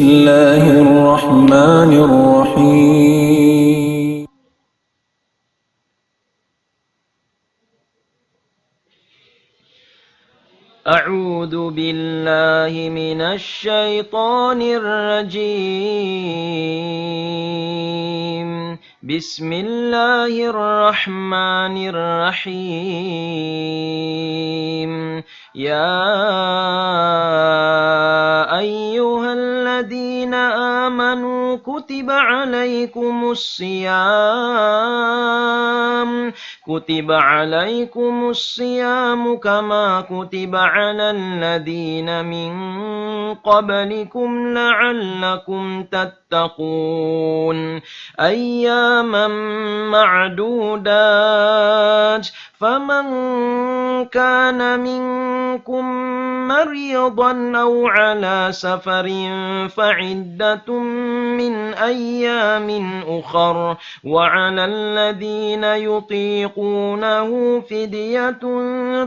الله الرحمن الرحيم. أعوذ بالله من الشيطان الرجيم. بسم الله الرحمن الرحيم. يا أيها الذين آمنوا كتب عليكم الصيام كما كتب على الذين من قبلكم لعلكم تتقون أياما معدودات فمن كان منكم مريضا أو على سفر فعدة من أيام أخر وعلى الذين يطيقونه فدية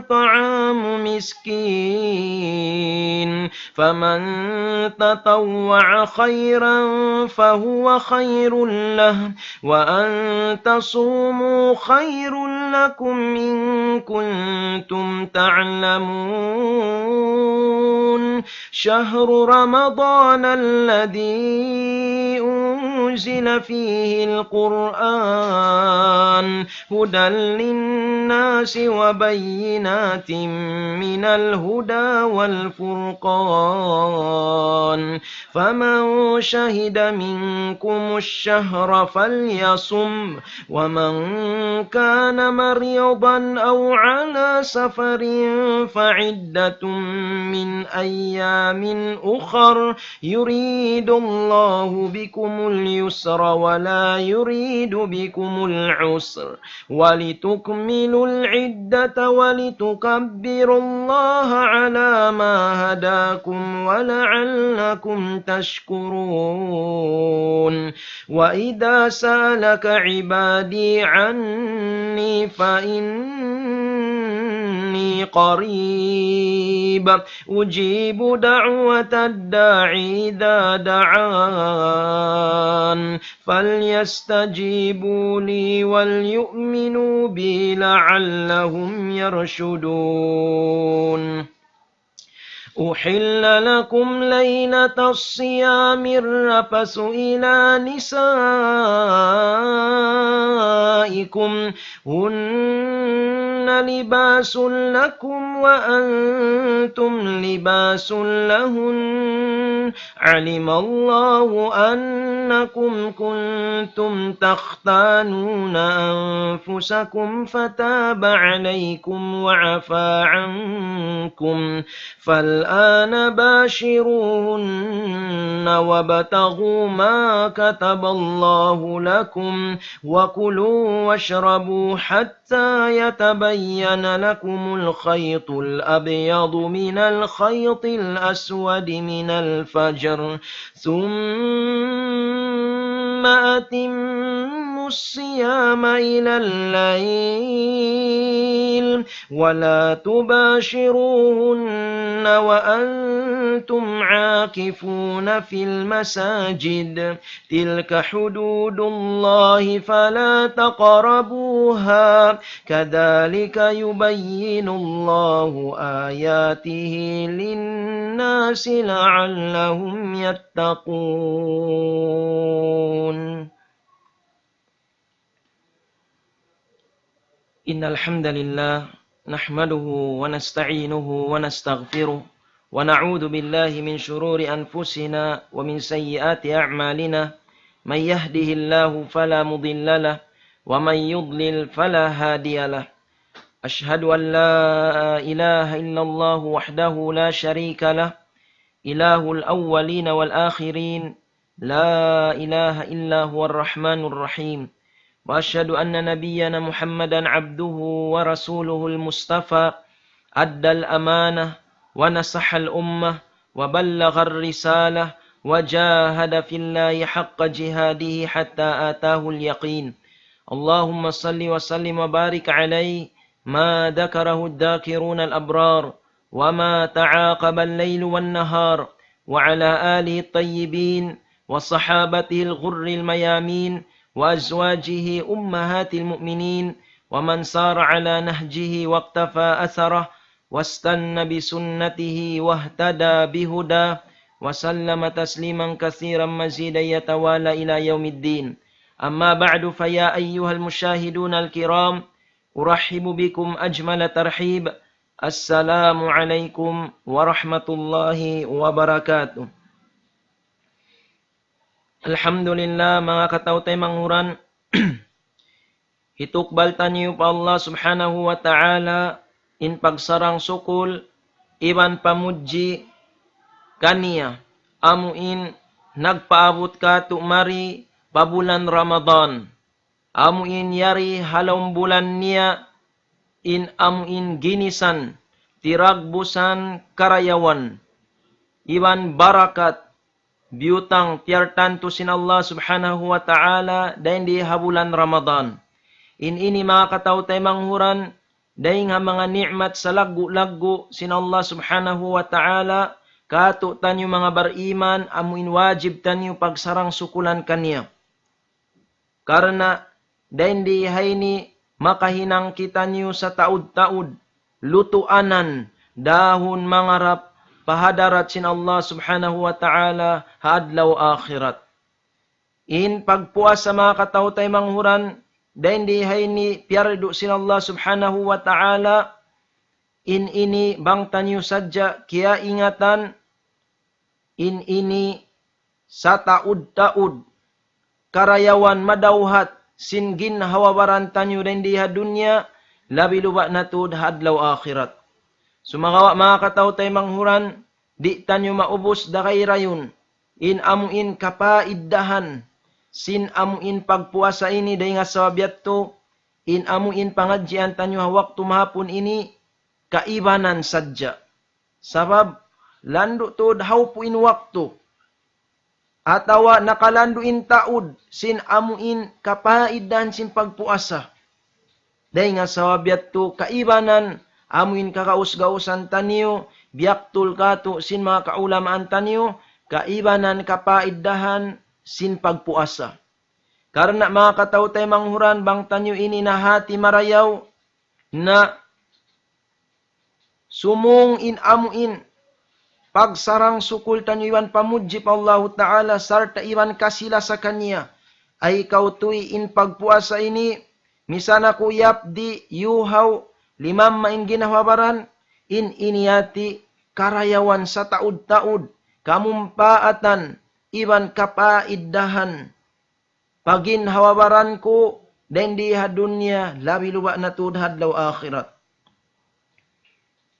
طعام مسكين فمن تطوع خيرا فهو خير له وأن تصوموا خير لكم إن كنتم تعلمون شهر رمضان الذي أنزل فيه القرآن هدى للناس وبينات من الهدى والفرقان فمن شهد منكم الشهر فليصم ومن كان مريضا أو على سفر فعدة من أيام أخر يريد الله بكم اليسر ولا يريد بكم العسر ولتكملوا العدة ولتكبروا الله على ما هداكم ولعلكم تشكرون وإذا سألك عبادي عني فإني قريب أجيب دعوة الداعي إذا دعان فليستجيبوا لي وليؤمنوا بي لعلهم يرشدون أحل لكم ليلة الصيام الرفث إلى نسائكم هن لباس لكم وأنتم لباس لهن علم الله أنكم كنتم تختانون أنفسكم فتاب عليكم وعفى عنكم فالآن باشروهن وابتغوا ما كتب الله لكم وكلوا واشربوا حتى يتبين لكم الخيط الأبيض من الخيط الأسود من الفجر ثم أتموا الصيام إلى الليل ولا تباشروهن وأنتم عاكفون في المساجد تلك حدود الله فلا تقربوها كذلك يبين الله آياته للناس لعلهم يتقون إن الحمد لله نحمده ونستعينه ونستغفره ونعوذ بالله من شرور أنفسنا ومن سيئات أعمالنا من يهده الله فلا مضل له ومن يضلل فلا هادي له أشهد أن لا إله إلا الله وحده لا شريك له إله الأولين والآخرين لا إله إلا هو الرحمن الرحيم وأشهد أن نبينا محمدا عبده ورسوله المصطفى أدى الأمانة ونصح الأمة وبلغ الرسالة وجاهد في الله حق جهاده حتى آتاه اليقين اللهم صل وسلم وبارك عليه ما ذكره الذاكرون الأبرار وما تعاقب الليل والنهار وعلى آله الطيبين وصحابته الغر الميامين وأزواجه أمهات المؤمنين ومن سار على نهجه واقتفى أثره واستنى بسنته واهتدى بهداه وسلم تسليما كثيرا مزيدا يتوالى إلى يوم الدين. أما بعد فيا أيها المشاهدون الكرام أرحب بكم أجمل ترحيب. السلام عليكم ورحمة الله وبركاته. Alhamdulillah mga katautay manghuran. Hitukbaltan niyo pa Allah subhanahu wa ta'ala in pagsarang sukul iban pamudji kaniya amuin nagpaabot ka tumari pabulan Ramadan. Amuin yari halong bulan niya in amuin ginisan tiragbusan karayawan iban barakat biutang tiartan tu sin Allah subhanahu wa ta'ala dahin di habulan Ramadan. In ini mga katautay manghuran, dahin nga mga ni'mat sa lagu-lagu sin Allah subhanahu wa ta'ala, kato tanyo mga bariman, amuin wajib tanyo pagsarang sukulan kaniya. Karena dahin di hayni makahinang kita niyo sa taud-taud, lutuanan, dahon mangarap, pahadarat sin Allah subhanahu wa ta'ala hadlaw akhirat. In pagpuas sa mga katautay manghuran, dahil di hayni piardo sin Allah subhanahu wa ta'ala, in ini bang tanyo sadya kaya ingatan, in ini sa taud-taud, karayawan madawhat, singin hawabaran tanyo dahil di hadunya, labi luba natud hadlaw akhirat. Sumagawa mga katautay manghuran, di tanyo maubos da kay rayon, in amuin kapaiddahan, sin amuin pagpuasa ini dahi nga sawabyat to, in amuin pangadjian tanyo hawak tumahapon ini, kaibanan sadya. Sabab, lando to dahaw po in wakto, atawa nakalando in taud, sin amuin kapaiddahan sin pagpuasa. Dahi nga sawabyat to, kaibanan, amuin kakaus-gausan tanyo, biyaktul kato sin mga kaulamaan tanyo, kaibanan kapaiddahan sin pagpuasa. Karena mga katautay manghuran bang tanyo ini nahati marayaw na sumung in amuin pagsarang sukul tanyo iwan pamudji pa Allah Ta'ala sarta iwan kasila sa kanya ay kautuy in pagpuasa ini misana kuyap di yuhaw limam main ginawabaran in iniyati karayawan sa taud-taud kamumpaatan iban kapaiddahan pagin hawabaran ko den di hadunya labi luba na tud hadlaw akhirat.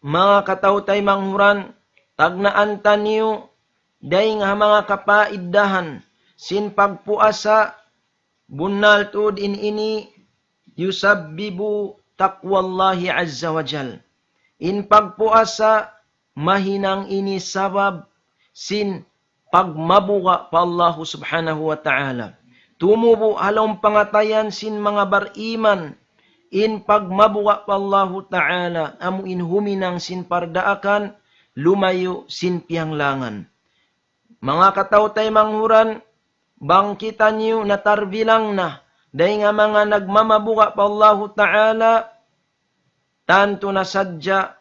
Mga katautay manghuran tagnaan tanyo daing mga kapaiddahan sin pagpuasa bunnal tud in ini yusabbibu taqwallahi azza wa jal. In pagpuasa mahinang ini sabab sin pagmabuka pa Allah subhanahu wa ta'ala. Tumubo halong pangatayan sin mga bariman in pagmabuka pa Allah ta'ala amuin huminang sin pardaakan lumayo sin piyanglangan. Mga katautay manghuran bangkitan niyo natarbilang na dahil nga mga nagmamabuka pa Allah ta'ala tanto na sadya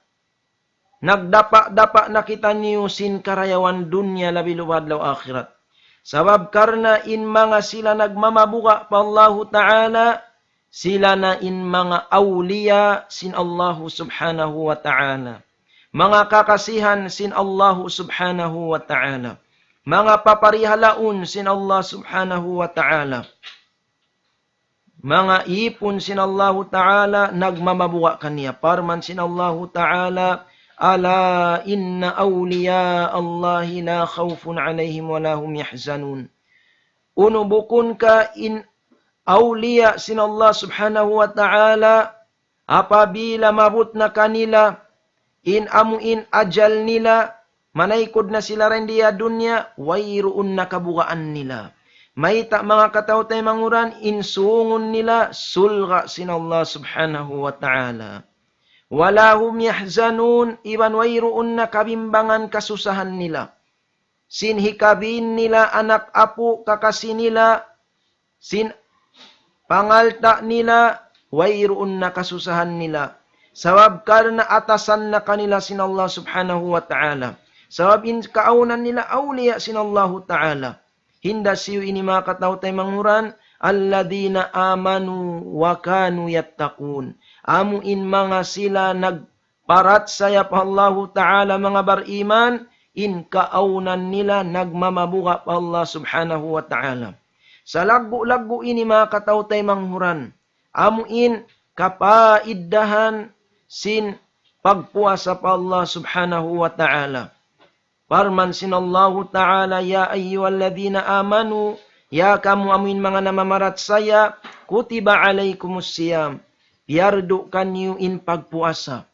nagdapa-dapa na kita niyo sin karayawan dunya labi luwadlaw akhirat. Sabab karna in mga sila nagmamabuka pa Allah Ta'ala, sila na in mga awliya sin Allah subhanahu wa ta'ala. Mga kakasihan sin Allah subhanahu wa ta'ala. Mga paparihalaun sin Allah subhanahu wa ta'ala. Mga ipon sin Allah Ta'ala nagmamabuka kaniya. Parman sin Allah Ta'ala, ala inna awliya Allahi la khawfun alayhim wa lahum yahzanun. Unubukun ka in awliya sin Allah subhanahu wa ta'ala apabila mabut na kanila in amuin ajal nila manaykod na sila rin diya dunya wayroon na kabugaan nila. May mga katautay manguran insungon nila sulga sin Allah subhanahu wa ta'ala. Wala hum yahzanun, iban wayroon na kabimbangan kasusahan nila. sin hikabin nila anak apo kakasi nila, sin pangalta nila, wayroon na kasusahan nila. Sabab karna atasan na kanila sin Allah subhanahu wa ta'ala. Sabab in kaunan nila awliya sin Allah ta'ala. Hinda siyo ini mga katao tay manghuran, alladina amanu wa kanu yattaqun. Amuin mga sila nagparat saya pa Allah ta'ala mga bariman, in kaunan nila nagmamabuka pa Allah subhanahu wa ta'ala. Sa lagbo-lagbo ini mga katao tay manghuran, amuin kapaiddahan sin pagpuasa pa Allah subhanahu wa ta'ala. Parman sin Allah ta'ala, ya ayyuhalladhina amanu, ya kamu amuin mga namamarat saya, kutiba alaikumus siyam, piardo kanyo in pagpuasa.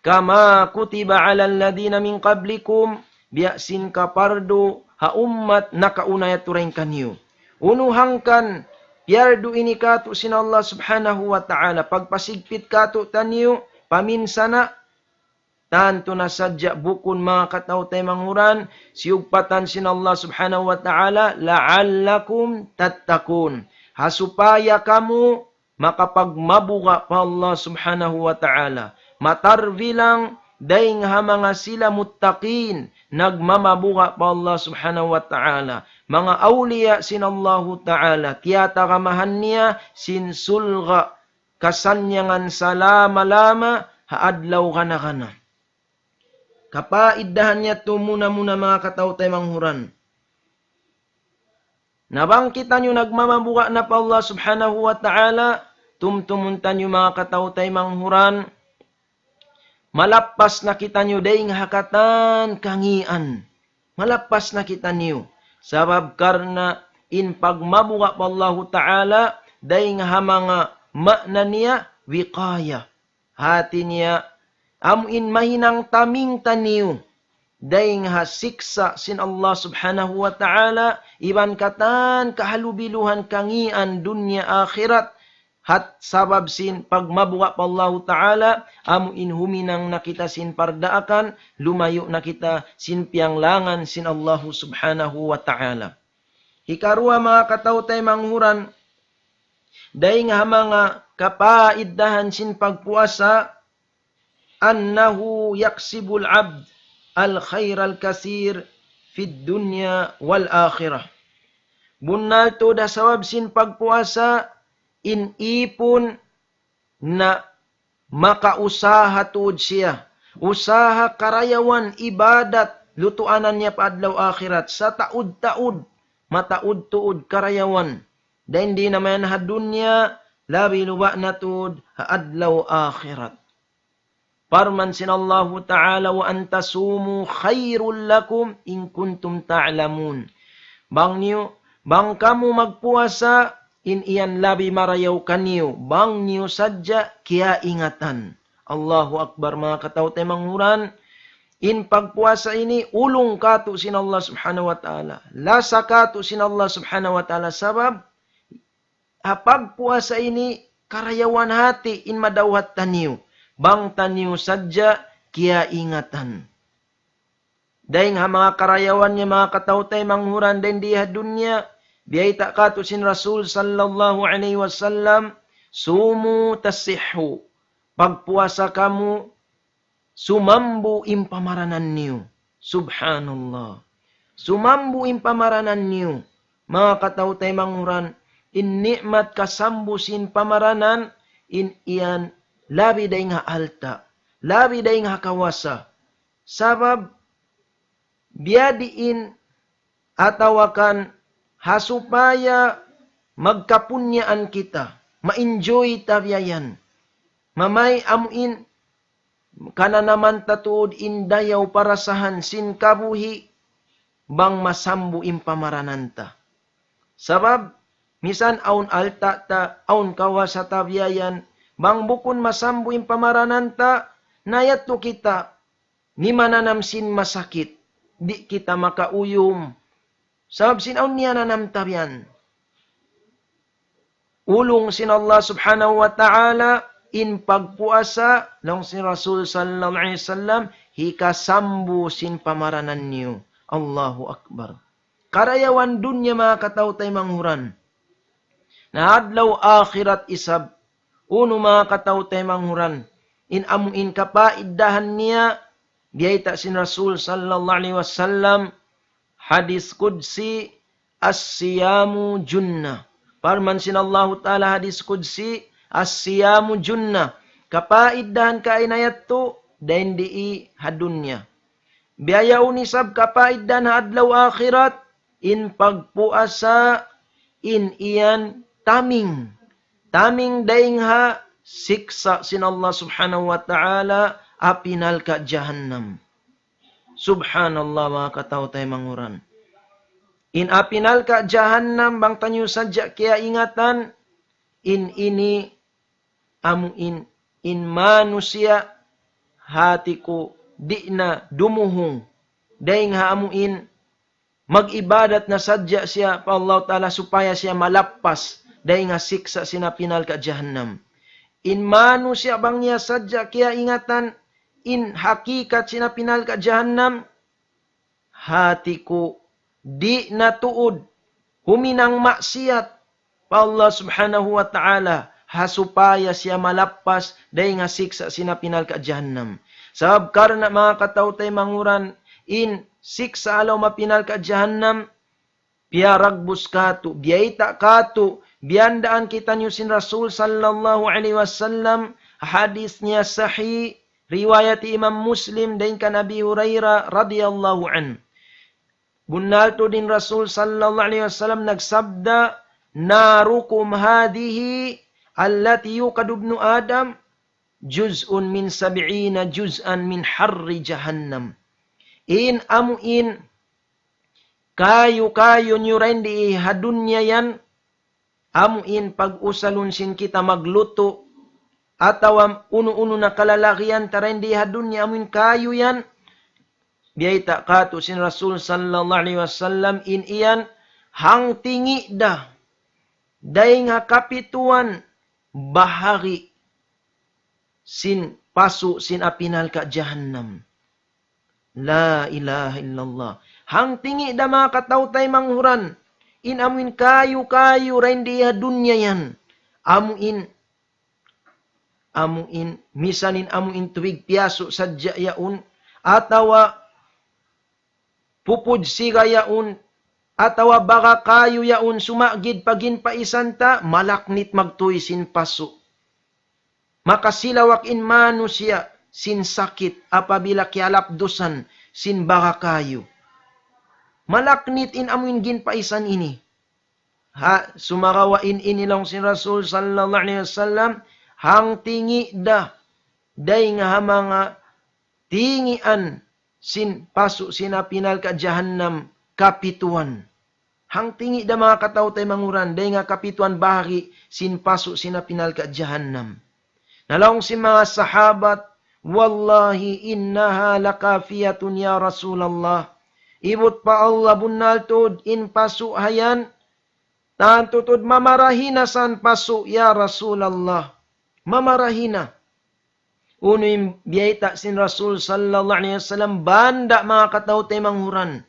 Kama kutiba alal ladina min qablikum, biyasin kapardo, haummat nakaunay turain kanyo. Unuhangkan, piardo ini kato sin Allah subhanahu wa ta'ala, pagpasigpit kato tanyo, paminsana, tanto na sadya bukun mga katao tay manghuran, siyugpatan sin Allah subhanahu wa ta'ala, la'allakum tattakun. Hasupaya kamu makapagmabuga pa Allah subhanahu wa ta'ala. Matarvilang daing mga sila muttaqin, nagmamabuga pa Allah subhanahu wa ta'ala. Mga awliya sin Allah ta'ala, tiyata kamahan niya, sin sulga, kasanyangan salama-lama, haadlaw kana-kana. Kapaiddahan niya ito muna mga katao tay manghuran. Nabangkitan nyo nagmamabuka na pa Allah subhanahu wa ta'ala, tumtumuntan nyo mga katao tay manghuran, malapas na kita nyo daing hakatan kangian. Malapas na kita nyo. Sabab karna in pagmabuka pa Allah ta'ala, daing hamanga makna niya, wiqaya. Hati niya, amuin mahinang taming taniw, daing hasiksa sin Allah subhanahu wa ta'ala, iban katan kahalubiluhan kangian dunya akhirat, hat sabab sin pagmabuka pa Allah ta'ala, amuin huminang nakita sin pardaakan, lumayo na kita sin pianglangan sin Allah subhanahu wa ta'ala. Hikarua mga katao tay manghuran, daing mga kapaiddahan sin pagpuasa, annahu yaksibul abd al khair al kasir fid dunya wal akhirah. Bunal to da sawab sin pagpuasa, in ipon na makausaha tuod siya. Usaha karayawan ibadat lutuanan niya paadlaw akhirat sa taud-taud, mataud-tuod karayawan. Dahil hindi naman ha dunya, labi luwa na tuod haadlaw akhirat. Parman sin Allah ta'ala, wa antasumu khairul lakum in kuntum ta'lamun. Bang kamu magpuasa, in iyan labi marayaw kanyo, bang niyo sadya kaya ingatan. Allahu Akbar mga katao tay manghuran, in pagpuasa ini, ulong kato sin Allah subhanahu wa ta'ala. Lasa kato sin Allah subhanahu wa ta'ala, sabab, pagpuasa ini, karayawan hati in madawat taniyo. Bang taniyo sadya, kiya ingatan. Dahil mga karayawan niya mga katao tay manghuran din diha dunya, biyay takato sin Rasul sallallahu alaihi wasallam, sumu tasihhu, pagpuasa kamu, sumambu impamaranan niyo. Subhanallah. Sumambu impamaranan niyo. Mga katao tay manghuran, in ni'mat kasambu sin pamaranan, in iyan, labi daing alta, labi daing kawasa. Sabab, biyadiin atawakan hasupaya magkapunyaan kita, ma-enjoy tabiayan. Mamay amuin, kana naman tatuod indayaw parasahan sin kabuhi, bang masambu impamarananta. Sabab, misan aun alta ta, aun kawasa tabiayan, bang bukun masambu impamarananta, nayat to kita, ni mananam sin masakit, di kita makauyom. Sabab sin aun niya nanam tabian. Ulong sin Allah subhanahu wa ta'ala, in pagpuasa, lang si Rasul sallallahu alaihi wasallam, hikasambu sin pamaranan niyo. Allahu Akbar. Karayawan dunya mga katao tay manghuran. Na adlaw akhirat isab. Uno mga katao tay manghuran. In amuin kapaiddahan niya. Biyayta sin Rasul sallallahu alaihi wasallam. Hadis Qudsi. As-siyamu junnah. Parman sin Allah Ta'ala hadis Qudsi. As-siyamu junnah. Kapaiddahan kainayat to. Dain di hadunya. Biaya unisab kapaiddahan adlaw akhirat. In pagpuasa. In iyan taming. Taming daing ha. Siksa sin Allah subhanahu wa ta'ala. Apinal ka jahannam. Subhanallah mga katao tayo manguran. In apinal ka jahannam. Bang tanyo sadya kaya ingatan. In ini amuin. In manusia. Hati ko di na dumuhong. Daing ha amuin. Mag-ibadat na sadya siya pa Allah Ta'ala supaya siya malappas. Daing ha siksa sinapinal ka jahannam. In manusia bang niya sadya kaya ingatan. In hakikat sinapinal ka jahannam. Hati ko di na tuod. Huminang maksiat. Pa Allah subhanahu wa ta'ala. Hasupaya siya malappas. Daing ha siksa sinapinal ka jahannam. Sabab karna mga katao tay manguran. In siksa alaw mapinal ka jahannam. Piaragbus kato. Biyaita kato. Biyandaan kita niyo sin Rasul sallallahu alaihi wasallam. Hadis niya sahih. Riwayat Imam Muslim. Dain ka Nabi Hurairah radhiyallahu an. Bunalto din Rasul sallallahu alaihi wasallam nagsabda. Narukum hadihi. Allati yukadu ibnu Adam. Juz'un min sab'ina juz'an min harri jahannam. In amuin. Kayo nyo rin di hadunya yan. Amuin pag-usalun sin kita magluto. Atawa uno-uno na kalalakihan tarin di hadunya. Amuin kayo yan. Biyayta kato sin Rasul sallallahu alaihi wasallam. In iyan. Hang tingi da. Daing ha kapituan. Bahagi. Sin paso sin apinal ka jahannam. La ilaha illallah. Hang tingi da mga katao tay manghuran. In amuin kayo rin di dunya yan. Amuin. Misanin amuin tuwig piyaso sadya yaun. Atawa pupud siga yaun. Atawa baka kayo yaun sumagid pagin paisanta. Malaknit magtuisin paso. Makasilawak in manusia. Sin sakit apabila kialapdusan. Sin baka kayo. Malaknit in amuin gin paisan ini. Ha, sumarawain inilang si Rasul sallallahu alaihi wasallam. Hang tingi da. Day nga mga tingian. Sin paso sinapinal ka jahannam. Kapituan. Hang tingi da mga katao tay manguran. Day nga kapituan bahagi. Sin paso sinapinal ka jahannam. Nalong si mga sahabat. Wallahi innaha lakafiyatun ya Rasulallah. Ibut pa Allah bunaltod in pasu hayan. Tantutod mamarahina san pasu ya Rasulallah. Mamarahina. Uno yung biyayta sin Rasul sallallahu alaihi wasallam. Banda mga katao tay manghuran.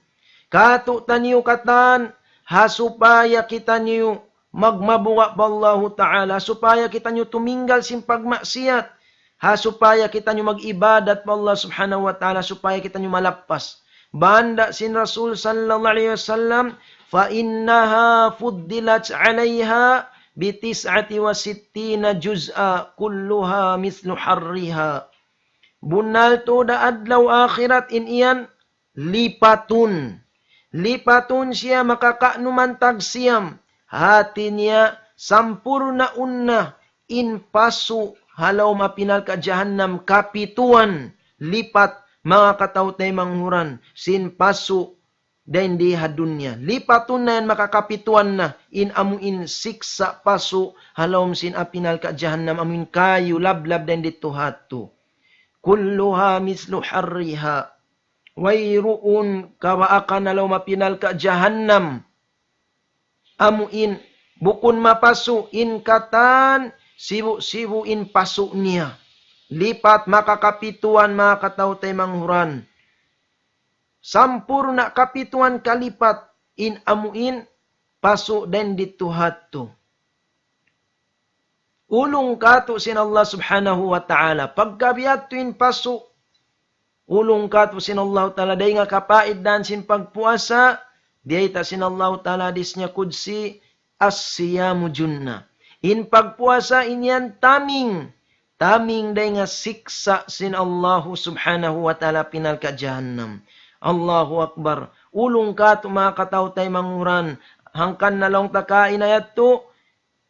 Kato tanyo katan. Hasupaya kita niyo magmabuwa pa Allah Ta'ala. Supaya kita niyo tuminggal sin pagmaksiyat. Supaya kita niyo mag-ibadat pa Allah subhanahu wa ta'ala. Supaya kita niyo malappas. Banda sin Rasul sallallahu alaihi wasallam. Fa innaha fuddilat 'alayha bi 69 juz'a kulluha mislu harriha. Bunalto da adlaw akhirat in iyan lipatun. Lipatun siya makakaanumantag siyam. Hati niya sampurna unna in pasu halaw mapinal ka jahannam kapituan lipat. Mga katao tay manghuran, sin paso, dahin di hadunya. Lipatun na yan, makakapituan na, in amuin siksa paso, halawm sin apinal ka jahannam, amuin kayo, lablab dahin dito hato. Kulluha mislu harriha, wayruun kawaakan halaw mapinal ka jahannam, amuin, bukun mapaso, in katan, sibu-sibu in paso niya. Lipat makakapituan mga katao tay manghuran. sampurna kapituan kalipat in amuin paso den dito hatto. Ulong kato sin Allah subhanahu wa ta'ala. Pagkabiat tuin paso, ulong kato sin Allah ta'ala. Day nga kapait dan sin pagpuasa, di ta sin Allah ta'ala disnya kudsi, as-siyamu junna. In pagpuasa inyan taming day nga siksa sin Allah subhanahu wa ta'ala pinal ka jahannam. Allahu Akbar. Ulong ka mga katawtay manguran. Hangkan na lang takain ayat to.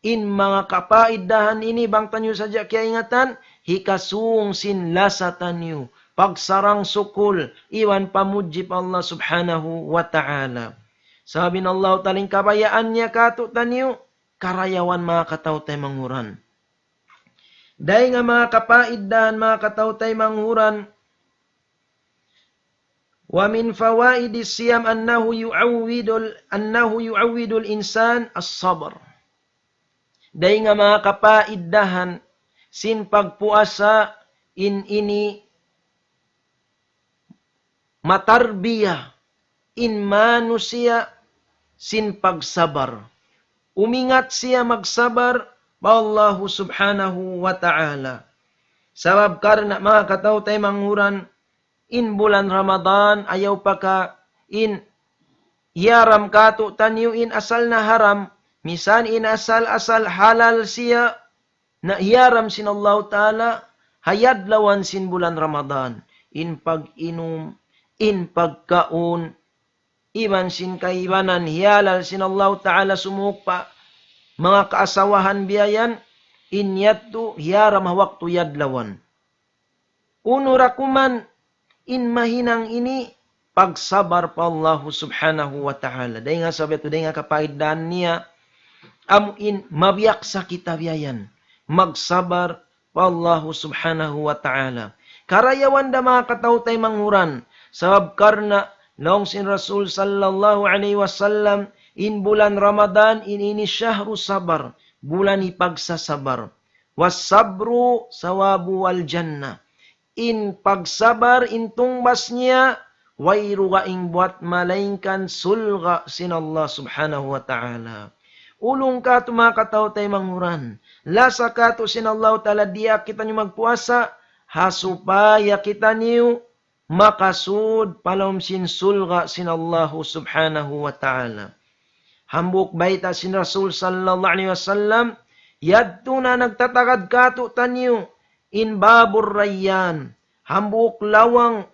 In mga kapaidahan ini bang tanyo sadya kaya ingatan. Hikasung sin lasatan yu. Pagsarang sukul. Iwan pamujib Allah subhanahu wa ta'ala. Sabi ng Allah taling kabayaan niya kato tanyo. Karayawan mga katawtay manguran. Dahil nga mga kapaidahan mga katawtay manguran. Wa min fawaidis siyam annahu yu'awwidul insan as-sabr. Dahil nga mga kapaidahan sin pagpuasa ini matarbiya in manusia sin pagsabar. Umingat siya magsabar pa Allah subhanahu wa ta'ala. Sabab karna mga katawtay manguran in bulan Ramadan, ayaw pa ka, in yaram kato tanyo in asal na haram, misan in asal halal siya, na yaram sin Allah ta'ala, hayadlawan sin bulan Ramadan, in pag-inom, in pagkaon, iman sin kaibanan, hiyalal sin Allah ta'ala sumukpa, mga kaasawahan biyayan, in yadto, yaram hawakto yadlawan. Uno rakuman, in mahinang ini, pagsabar pa Allah subhanahu wa ta'ala. Dahil nga sabi ito, dahil nga kapaidan niya, amuin, mabiyak sa kita biyayan. Magsabar pa Allah subhanahu wa ta'ala. Karayawan da mga katawtay manguran, sabab karna, long sin Rasul sallallahu alaihi wasallam, in bulan Ramadan, in ini syahru sabar, bulan ipagsasabar. Was-sabru sawabu wal jannah. In pagsabar in tungbas niya, wayru ing buat malaingkan sulga sin Allah subhanahu wa ta'ala. Ulong ka to mga katawtay manguran. Lasa ka to sin Allah ta'ala diya kita nyo magpuasa, hasupaya kita nyo makasud palom sin sulga sin Allah subhanahu wa ta'ala. Hambuk baita sin Rasul sallallahu alaihi wasallam, yadto na nagtatagad ka to tanyo, in babur rayyan, hambuk lawang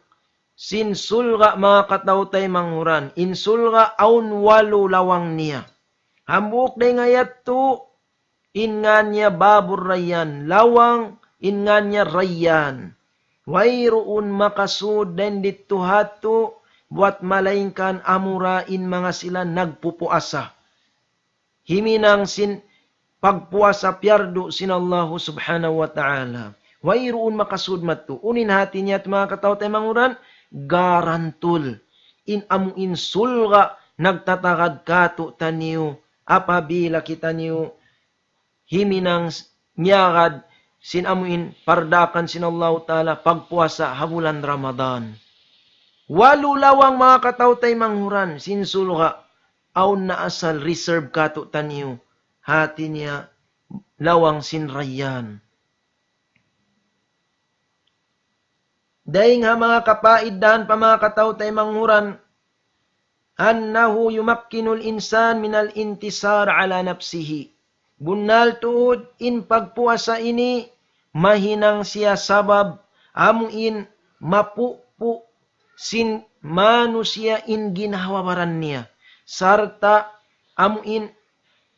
sin sulga mga katawtay manguran, in sulga aun walo lawang niya. Hambuk day ngayat to, in nga niya babur rayyan, lawang in nga niya rayyan. Wayroon makasud den dito hato, buat malaingkan amura in mga sila nagpupuasa. Himinang sin pagpuasa piyardo sin Allah subhanahu wa ta'ala. Wayroon makasud matto. Unin hati niya at mga katawtay manguran, garantul. In amuin sulga, nagtatagad kato taniyo, apabila kita niyo, himinang nyagad, sin amuin pardakan sin Allah ta'ala, pagpuasa habulan Ramadan. Walo lawang mga katawtay manguran, sin sulga, aun na asal reserve kato taniyo, hati niya, lawang sin rayyan. Dahil nga mga kapaidan pa mga katawtay manguran, annahu yumakkinul insan minal intisar ala nafsihi. Bunal tuod in pagpuasa ini, mahinang siya sabab, amuin mapupu sin manusia in ginahawabaran niya. Sarta amuin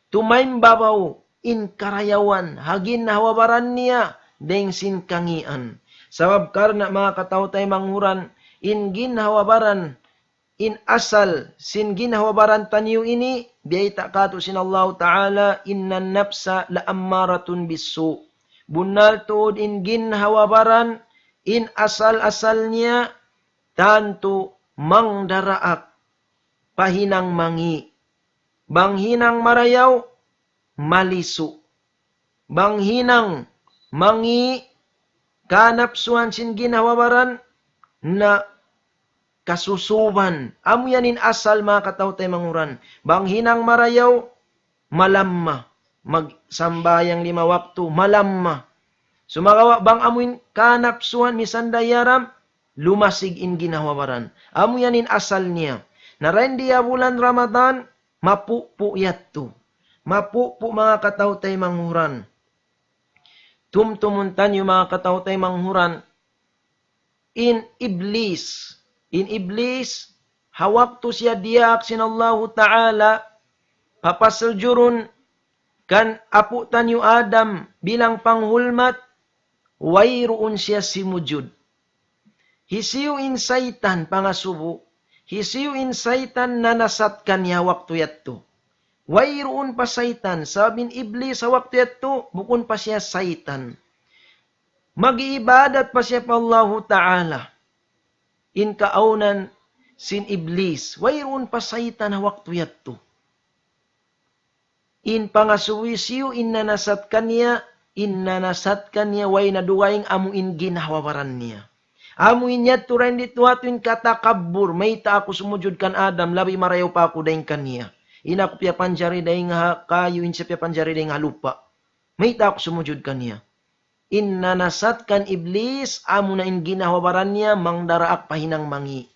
tumaimbabaw in karayawan, hagin nahawabaran niya, deng sin kangian. Sabab karna mga katawtay manguran, in ginhawabaran, in asal, sin ginhawabaran tanyo ini, biyayta kato sin Allah ta'ala, inna nafsa la ammaratun bisu. Bunal tuod in ginhawabaran, in asal-asal niya, tanto mangdaraak, pahinang mangi. Banghinang marayaw, malisu. Banghinang mangi, kanapsuan sin ginawabaran na kasusuban. Amo yanin asal mga kataw tayo manguran. Bang hinang marayaw, malamma. Magsambayang 5 waktu, malamma. Sumagawa bang amuin kanapsuhan misandayaram, lumasig in ginawawaran. Amo yanin asal niya. Narendiya bulan Ramadan, mapupu yatto. Mapupu mga kataw tayo manguran. Tumtumuntan yung mga kataw tayo manguran, in iblis. In iblis, hawak to siya diyak sinallahu ta'ala, papasaljurun kan aputan yu Adam bilang panghulmat, wayroon siya simujud. Hisiu in saitan pangasubo, hisiu in saitan na nasatkan niya waktu yatto. Wayroon pa saitan, sabin iblis sa waktu yatto, bukun pa siya saitan. Mag-iibadat pa siya pa Allah Ta'ala. In kaaunan sin iblis. Wayroon pa saitan na waktu yatto. In pangasuwisiyo, in nanasat kanya, way naduwaing amuin ginahawawaran niya. Amuin niya turain dito ato in katakabur, may ta ako sumujud kan Adam, labi marayaw pa ako daing kanya. Ina ko piya panjari daing kayo, in siya piya panjari daing lupa. May ta ako sumujud kanya. In nanasat kan iblis, amo na in ginahawaran niya, mangdaraak pahinang mangi.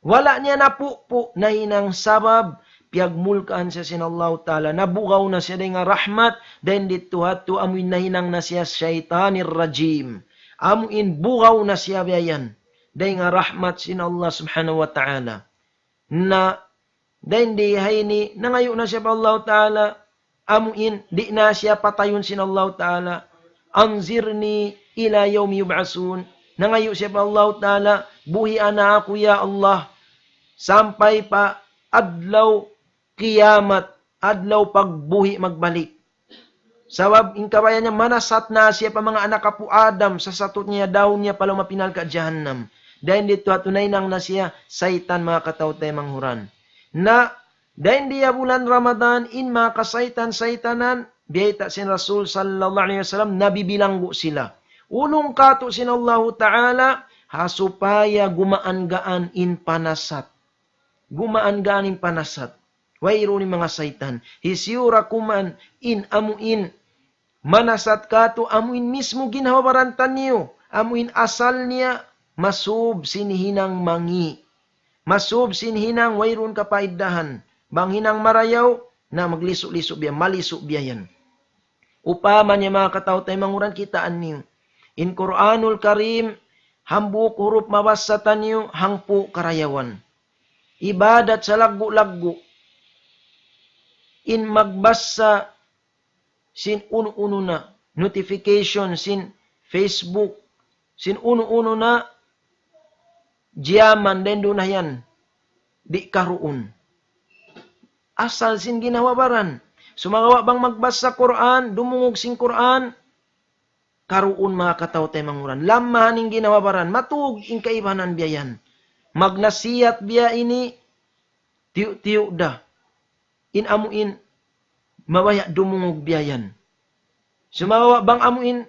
Wala niya napupo na hinang sabab, piyagmulkaan siya sinallahu ta'ala, nabugaw na siya nga rahmat, then dito hato amuin na hinang na siya syaitanir rajim. Amuin bugaw na siya bayan, then nga rahmat sinallah subhanahu wa ta'ala. Na, then di hayni, nangayo na siya pa Allah ta'ala, amuin, di na siya patayon sinallahu ta'ala, anzirni ila yawm yub'asun. Nangayo siya pa Allah ta'ala, buhian na ako ya Allah, sampai pa adlaw kiyamat, adlaw pagbuhi magbalik. Sabab in kabayan niya, manasat na siya pa mga anak kapu Adam, sa satot niya daw niya palang mapinal ka Jahannam. Dahil dito atunay nang na siya, saitan mga kataw-tay manghuran. Na, dahil diya bulan Ramadan, in mga kasaitan-saitanan, biyayta sin Rasul sallallahu alaihi wasallam, nabibilanggo sila. Ulong kato sin Allah Ta'ala, hasupaya gumaan-gaan in panasat. Gumaan-gaan in panasat. Wayro ni mga saitan. Hisiura kuman in amuin. Manasat kato amuin mismo ginawabarantan niyo. Amuin asal niya, masub sinhinang mangi. Masub sinhinang wayron kapaidahan. Bang hinang marayaw, na magliso-liso biya, maliso biya yan. Upama niya mga katao tayo manguran kitaan niyo. In Quranul Karim, hambuk huruf mabasatan niyo, hangpu karayawan. Ibadat sa laggo-laggo. In magbasa, sin uno-uno na, notification, sin Facebook, sin uno-uno na, diyaman, den doon na yan, di karoon. Asal sin ginawabaran. Sumagawa bang magbasa Quran, dumungog sin Quran, karoon mga kataw tayo manguran. Lamahan yung ginawabaran, matug in kaibanan biyayan. Magnasiyat biya ini, tiyo-tiyo da. In amuin, mawaya dumungog biyayan. Sumawa bang amuin,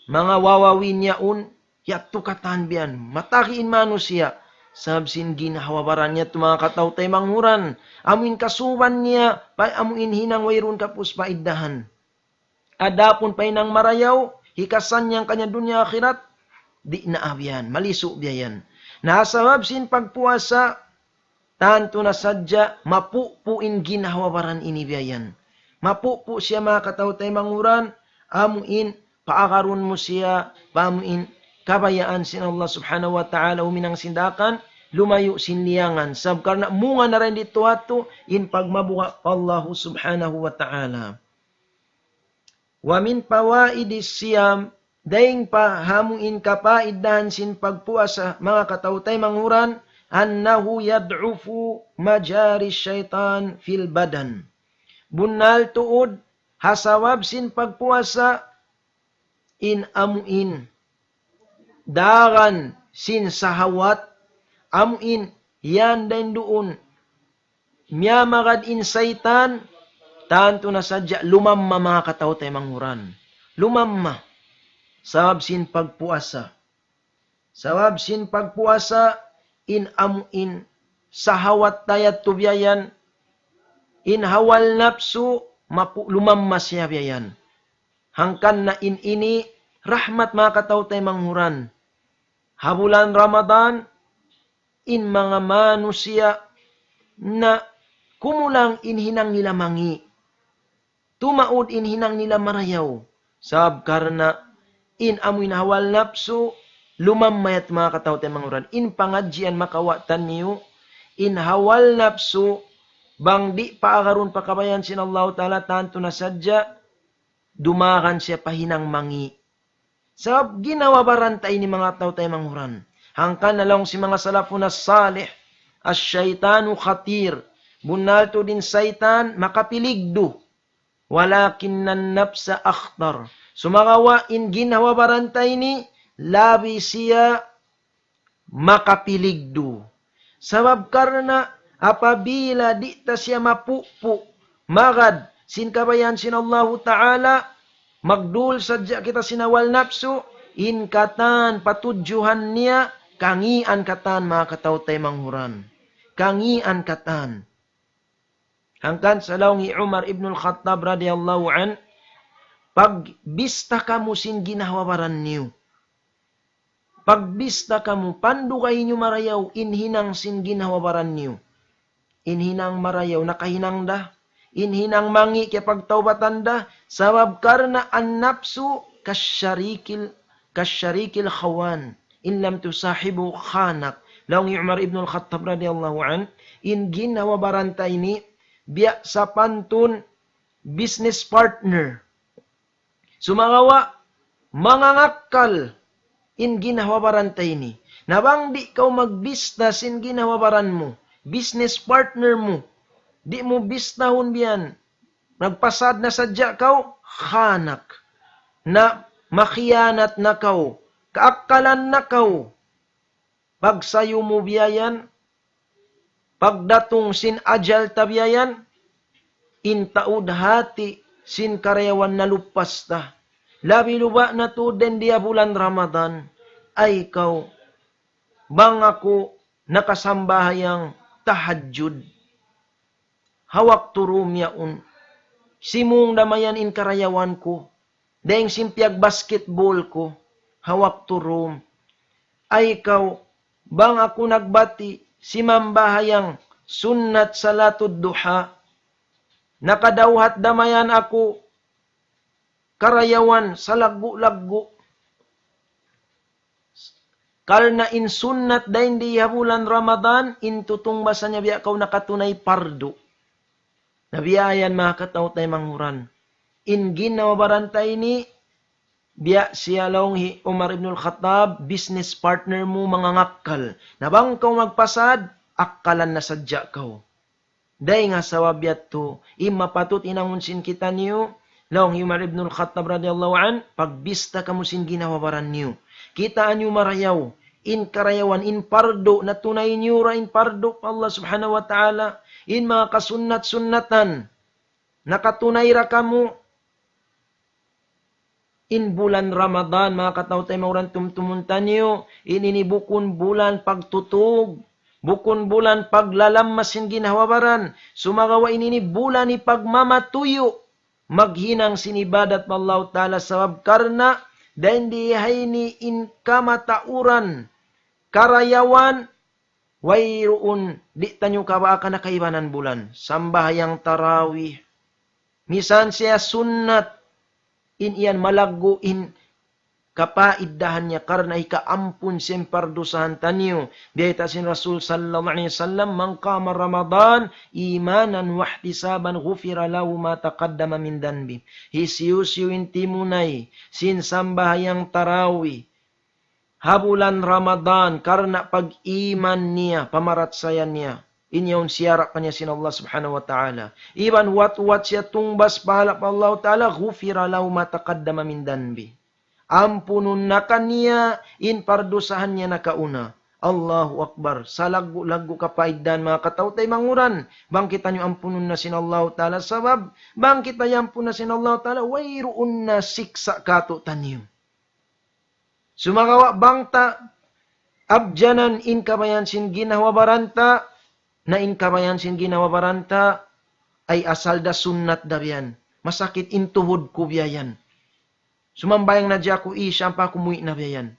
mga wawawin yaun, yatto katan biyan. Matakiin manusia, sabsin ginahawabaran niya ito mga kataw tayo manghuran. Amuin kasuban niya, amuin hinang wayron kapus paiddahan. Adapon pa inang marayaw, hikasan niyang kanya dunya akhirat, di na abiyan, maliso biyayan. Nasabab sin pagpuasa, tanto na sadya, mapupuin ginahawabaran inibiyayan. Mapupu siya mga kataw tayo manguran, amuin, paakaron mo siya, pamuin, kabayaan sin Allah subhanahu wa ta'ala, uminang sindakan, lumayo sinliyangan. Sab karna munga na rin dito ato, in pagmabuka Allah subhanahu wa ta'ala. Wa min pawaidis siyam, daing pa hamuin kapaidahan sin pagpuasa, mga kataw tayo manguran, annahu yad'ufu majari syaitan fil badan. Bunal tuod, hasawab sin pagpuasa, in amuin. Dagan sin sahawat, amuin, yan din doon. Miyamagad in saitan, tanto na sadya, lumamma mga kataw tayo manghuran. Lumamma. Sawab sin pagpuasa. Sawab sin pagpuasa, in amuin sahawat tayat tubiayan in hawal nafsu lumammas siya biayan. Hangkan na ini rahmat mga katautay manghuran. Habulan Ramadan in mga manusia na kumulang inhinang nila mangi. Tumaod inhinang nila marayaw. Sab karna in amuin hawal nafsu lumammayat mga katautay manghuran. In pangadjian makawatan niyo in hawal nafsu bang di paagaron pakabayan sin Allah Ta'ala tanto na sadya dumakan siya pahinang mangi. Sabab ginawa barantay ni mga tao tayo manghuran. Hangkan na lang si mga salafun na salih, as-shaytanu khatir. Bunalto din saitan, makapiligdo. Walakin nan nafsa akhtar. Sumagawain ginawa barantay ni, labi siya makapiligdo. Sabab karena apabila di ta siya mapupu, magad, sin kabayan sin Allah Ta'ala, magdul sadya kita sinawal nafsu, in katan patujuhan niya, kangian katan mga katautay manghuran. Kangian katan. Hangkan sa lawngi Umar ibn al-Khattab radiyallahu an, pagbista kamu sin ginawabaran niyo. Pagbista kamu, pandu kayo nyo marayaw, inhinang sin ginawabaran niyo. Inhinang marayaw, nakahinang da. Inhinang mangi kaya pagtaubatan da. Sabab karna an nafsu kasyarikil khawan. In lam tusahibu khanak. Lawngi Umar ibn al-Khattab radiyallahu an. In ginawa barantay ni. Biya sa pantun business partner. Sumagawa mga ngakal. In ginawa barantay ni. Nabang di kau mag-business in ginawa baran mo. Business partner mo. Di mo bisnahon biyan. Nagpasad na sadya kau, khanak. Na makiyanat na kau. Kaakalan na kau. Pagsayo mo biyayan. Pagdatong sin ajal tabiyayan. Intaud hati sin karyawan na lupas ta. Labi luba na to den dia bulan Ramadan. Ay kau. Bang ako nakasambahayang tahajjud. Hawak turum yaun. Simung damayan in karayawan ko. Daing simpiag basketball ko. Hawak turum. Ay ikaw, bang ako nagbati, simambahayang sunnat salatud duha. Nakadawhat damayan ako, karayawan sa laggo-laggo. Karna in sunnat dahin di bulan Ramadan, in tutungbasan niya biya kau nakatunay pardo. Nabiyayan mga kataw tayo manghuran. In ginawa barantay ni, biya siya laong Umar ibn al-Khattab, business partner mo mga ngakkal. Nabang kau magpasad, akkalan na sadya kau. Day nga sa wabiyat to, imapatut inangunsin kita niyo, laong Umar ibn al-Khattab radiyallahu an, pagbista kamusin ginawa baran niyo. Kitaan niyo marayaw, in karayawan, in pardo, na tunay niyo ra in pardo, Allah subhanahu wa ta'ala, in mga kasunnat-sunnatan, nakatunay ra kamo, in bulan Ramadan, mga kataw tayo mauran tumtumuntan niyo, in bukon bulan pagtutug, bukon bulan paglalammas in ginawabaran, sumagawa ini bulan ni pagmamatuyo, maghinang sinibadat Allah ta'ala sabab karna, dahil dihay ni in kamatauran, karayawan, wayroon, di tanyo kabaka na kaibanan bulan. Sambahayang tarawih. Misan siya sunnat. In iyan malago in kapaiddahan niya. Karna ikaampun siyang pardusahan tanyo. Biyay tasin Rasul sallallahu alaihi wasallam. Man qama Ramadan imanan wahtisaban ghufira lahu ma taqaddama min danbi. Hisiyusiwin timunay. Sin sambahayang tarawih. Habulan Ramadan, karena pag-iman niya, pamaratsayan niya. Inyaw siyara kanya sin Allah subhanahu wa ta'ala. Iban wat siya tungbas pahala pa Allah ta'ala, ghufira lahu ma taqaddama min danbi. Ampunun na kanya, in pardusahan niya na kauna. Allahu Akbar. Sa lagu-lagu kapaidan mga kataw tay manguran. Bangkitan niyo ampunun na sin Allah ta'ala sabab. Bangkita yampun na sin Allah ta'ala, wayroon na siksa kato tanyo. Sumagawa bangta, Abjanan in kabayan sin ginawa baranta, na in kabayan sin ginawa baranta, ay asal da sunnat da biyan. Masakit in tuhod ko biyan. Sumambayang na diya ko isya pa kumuwi na biyan.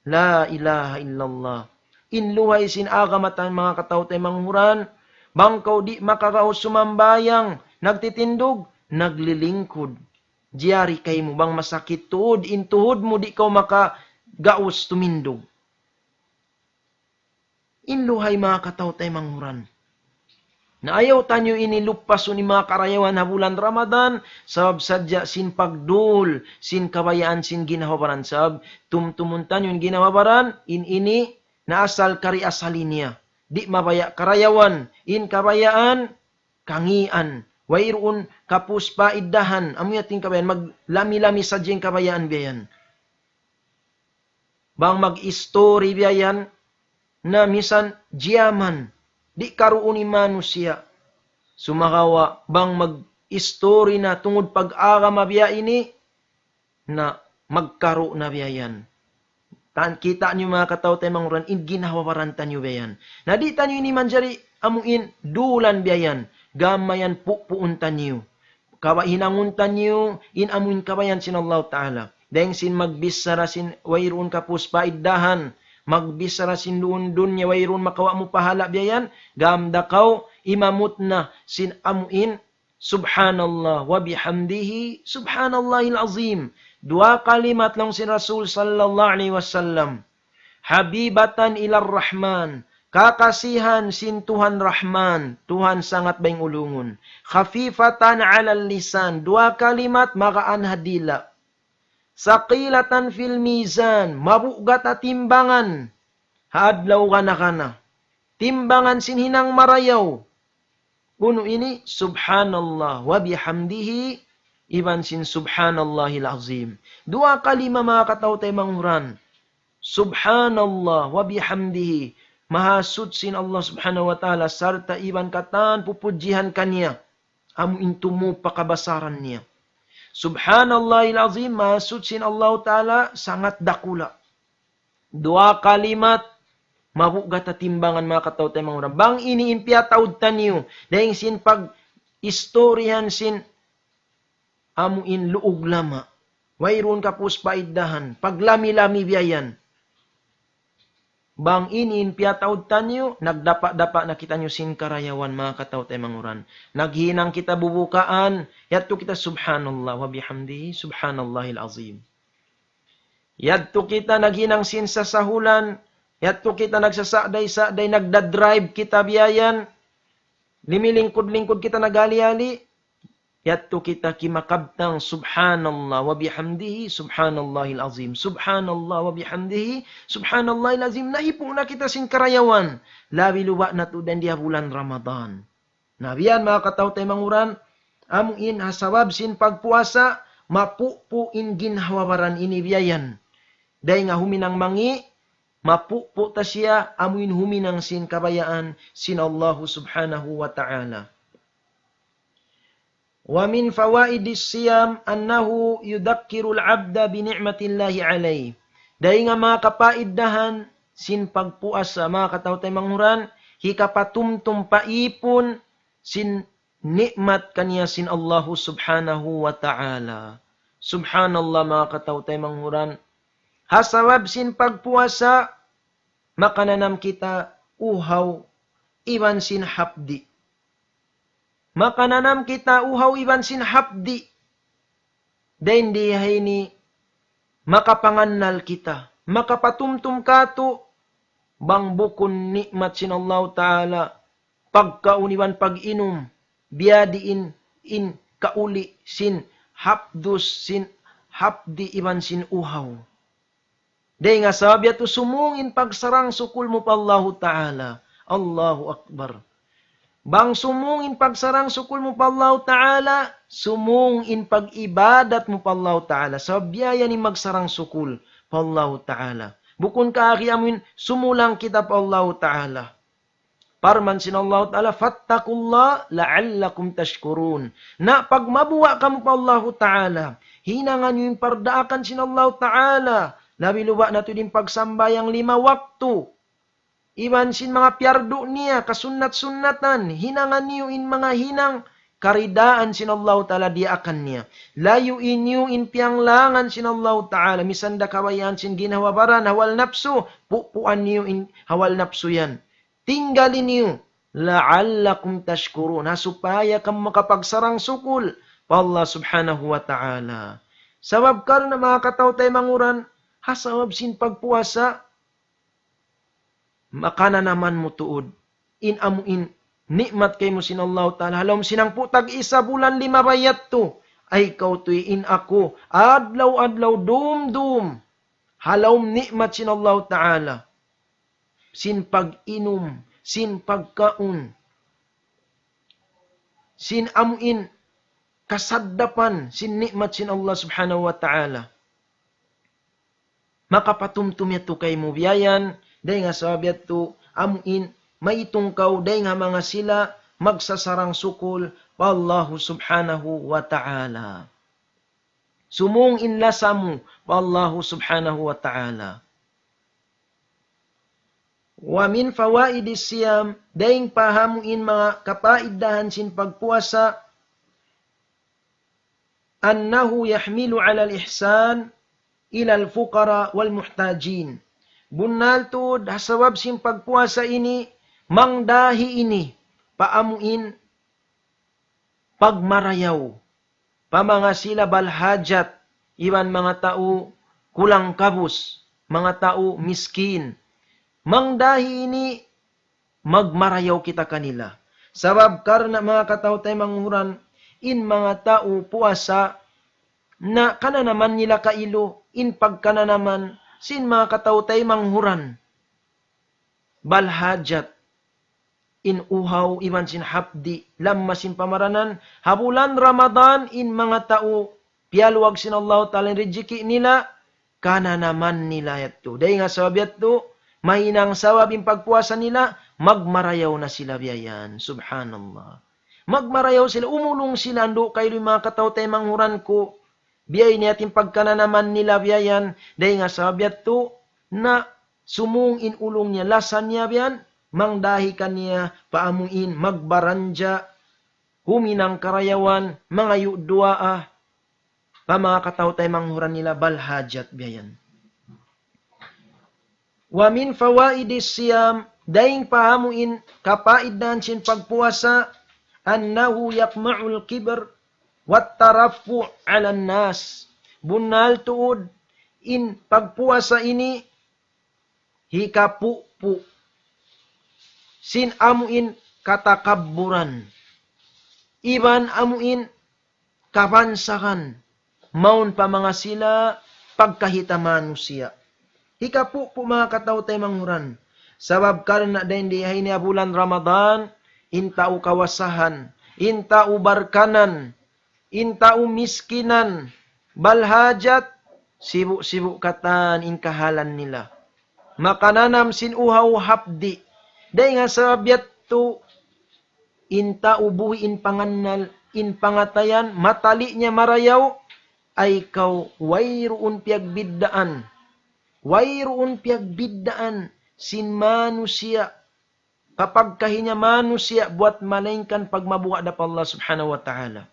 La ilaha illallah. Inluhay sin agamatan mga katawtay manghuran, bangkaw di makakaos sumambayang, nagtitindog, naglilingkod. Diyari kay mo bang masakit tuod, intuhod mo di kaw makagaos tumindog. Inluhay mga katawtay manghuran. Na ayaw tanyo inilupaso ni mga karayawan na bulan Ramadan, sabab sadya sin pagdul, sin kabayaan, sin ginawabaran. Sabab tumtumuntan yung ginawabaran, ini, na asal kari asalin niya. Di mabaya karayawan, in kabayaan, kangian. Wairoon kapus paiddahan, amoy ating kabayaan, maglami-lami sadya yung kabayaan biyan. Bang mag-story biyan, na misan jiyaman, di karoon ni manusia. Sumakawa, bang mag-story na tungod pag-aga mabiya ini, na magkaro na biyayan. Kita nyo mga katawtay manguran, in ginawawarantan nyo biyayan. Na di tanyo ini manjari, amuin, dulan biyayan. Gamayan pupuntan nyo. Kawahinanguntan nyo, in amuin kabayan sin Allah Ta'ala. Dahil sin magbisara sin wayroon kapus paiddahan, magbisara sin doon niya wayroon makawa mo pahala biyayan, gamdakaw imamut na sin amuin, subhanallah wa bihamdihi, subhanallahil azim. Dua kalimat lang si Rasul sallallahu alaihi wasallam. Habibatan ilar rahman, kakasihan sin Tuhan Rahman, Tuhan sangat baing ulungun. Khafifatan alal lisan, dua kalimat makaan hadila. Saqilatan fil mizan, mabugat at timbangan. Haadlaw kana. Timbangan sinhinang marayaw. Uno ini, subhanallah wa bihamdihi, iban sin subhanallahil azim. Dua kalima mga katawtay manghuran. Subhanallah wa bihamdihi, mahasud sin Allah subhanahu wa ta'ala, sarta iban katan pupujihan kanya. Amu intumo pakabasaran niya. Subhanallahil azim, mahasud sin Allah ta'ala, sangat dakula. Dua kalimat, mabugat at timbangan mga katawtay manghuran. Bang iniimpiataud tanyo, dahil sin pag-istoryahan sin amuin luog lama. Wayroon kapus paiddahan, paglami-lami biyayan. Bang inin piyataud tanyo, nagdapa-dapa na kita nyo sin karayawan mga katawtay manguran. Naghinang kita bubukaan, yadto kita subhanallah wa bihamdihi, subhanallahil azim. Yadto kita naghinang sin sasahulan, yadto kita nagsasaday-saday, nagdadrive kita biyayan, limilingkod-lingkod kita nagali-ali, yadto kita kimakabtang subhanallah wa bihamdihi, subhanallahil azim. Subhanallah wa bihamdihi, subhanallahil azim. Nahipo na kita sin karayawan. Labi luwa na to dan dia bulan Ramadan. Nabiyan mga katawtay manguran, amuin hasawab sin pagpuasa, mapupuin ginhawabaran inibiyayan. Dahil nga huminang mangi, mapupo ta siya, amuin huminang sin kabayaan sin Allah subhanahu wa ta'ala. Wa min fawaidis siyam annahu yudakkirul abda bi ni'matillahi alayhi. Dahil nga mga kapaiddahan sin pagpuasa mga katawtay manghuran, hikapatumtum paipon sin nikmat kaniya sin Allah subhanahu wa ta'ala. Subhanallah mga katawtay manghuran. Hasawab sin pagpuasa, makananam kita uhaw, iban sin hapdi. Makananam kita uhaw iban sin hapdi. Dahil dihay ni makapangannal kita. Makapatumtum kato. Bang bukon nikmat sin Allah Ta'ala. Pagkauniwan pag-inom. Biyadiin in kauli sin hapdus sin hapdi iban sin uhaw. Dahil nga sabi ato sumungin pagsarang sukul mo pa Allah Ta'ala. Allahu Akbar. Bang sumungin pagsarang sukul mo pa Allah Ta'ala, sumungin pag-ibadat mo pa Allah Ta'ala. Sa biyaya ni magsarang sukul pa Allah Ta'ala. Bukon ka amin, sumulang kita pa Allah Ta'ala. Parman sin Allah Ta'ala, fattakullah la'allakum tashkurun. Na pag mabuwa ka mo pa Allah Ta'ala, hinangan yung pardaakan sin Allah Ta'ala, Labi luba na to din pagsambayang 5 waktu. Iban sin mga piyardo niya, kasunat-sunatan, hinangan niyo in mga hinang, karidaan sin Allah Ta'ala di akan niya. Layuin niyo in pianglangan sin Allah Ta'ala, misanda kawayan sin ginawabaran, hawal napsu, pupuan niyo in hawal napsu yan. Tinggalin niyo, la'allakum tashkurun, supaya kamu makapagsarang sukul, pa Allah Subhanahu wa Ta'ala. Sabab karon na mga kataw tayo manguran, hasawab sin pagpuasa, makana naman mo tuod. Amuin, nikmat kay mo sin Allah Ta'ala. Halom sinang putag isa bulan 5 bayat to. Ay kautuin ako. Adlaw-adlaw, dum-dum. Halom nikmat sin Allah Ta'ala. Sin pag-inom, sin pagkaon. Sin amuin, kasaddapan, sin nikmat sin Allah Subhanahu wa Ta'ala. Makapatumtum yato kay mo biyayan, day nga sabiat to, amuin, maitungkaw, day nga mga sila, magsasarang sukul, pa Allah Subhanahu wa Ta'ala. Sumung inlasa mo, pa Allah Subhanahu wa Ta'ala. Wa min fawaidis siyam, dayang pahamuin mga kapaidahan sin pagpuasa, annahu yahmilu ala al-ihsan ila al-fuqara wal muhtajin. Bunal to, hasawab sin pagpuasa ini, mangdahi ini, paamuin, pagmarayaw, pa mga sila balhajat, iban mga tao kulang kabus, mga tao miskin. Mangdahi ini, magmarayaw kita kanila. Sabab karna mga katao tayo manghuran, in mga tao puasa, na kana naman nila kailo, in pagkana naman, sin mga katao tayo manghuran. Balhajat, in uhaw, iban sin hapdi, lamma sin pamaranan, habulan Ramadan, in mga tao, pialuwag sin Allah Ta'ala, rejiki nila, kana naman nila yato. Dahil nga sababiat to, mahinang sawab yung pagpuasa nila, magmarayaw na sila biyayan. Subhanallah. Magmarayaw sila, umulong sila, ando kayo yung mga kataw tayo manghuran ko, biyay natin pagkana naman nila biyayan, dahil nga sababiat to, na sumung inulong niya, lasan niya biyan, mangdahi kaniya, paamuin, magbaranja, huminang karayawan, mga yuduaa, pa mga kataw tayo manghuran nila, balhajat biyayan. Wa min fawaidis siyam, daing pahamuin kapaidan sin pagpuasa, annahu yakma'ul kibr wat tarafu' 'ala nas. Bunal tuod in pagpuasa ini hikapupu. Sin amuin katakabburan. Iban amuin kapansakan. Maun pa mga sila pagkahita manusia. Hikapu po mga kataw tayo manghuran. Sabab karna din di ay niya bulan Ramadan, intao kawasahan, intao barkanan, intao miskinan, balhajat, sibu-sibu katan in kahalan nila. Makananam sin uhaw hapdi. Dahil nga sabiat to, intao buhi in pangannal, in pangatayan, matali niya marayaw, ay kaw wayroon piagbiddaan. Wayroon piagbiddaan sin manusia. Kapag kahinya manusia, buat malingkan pagmabuha da pa Allah Subhanahu wa Ta'ala.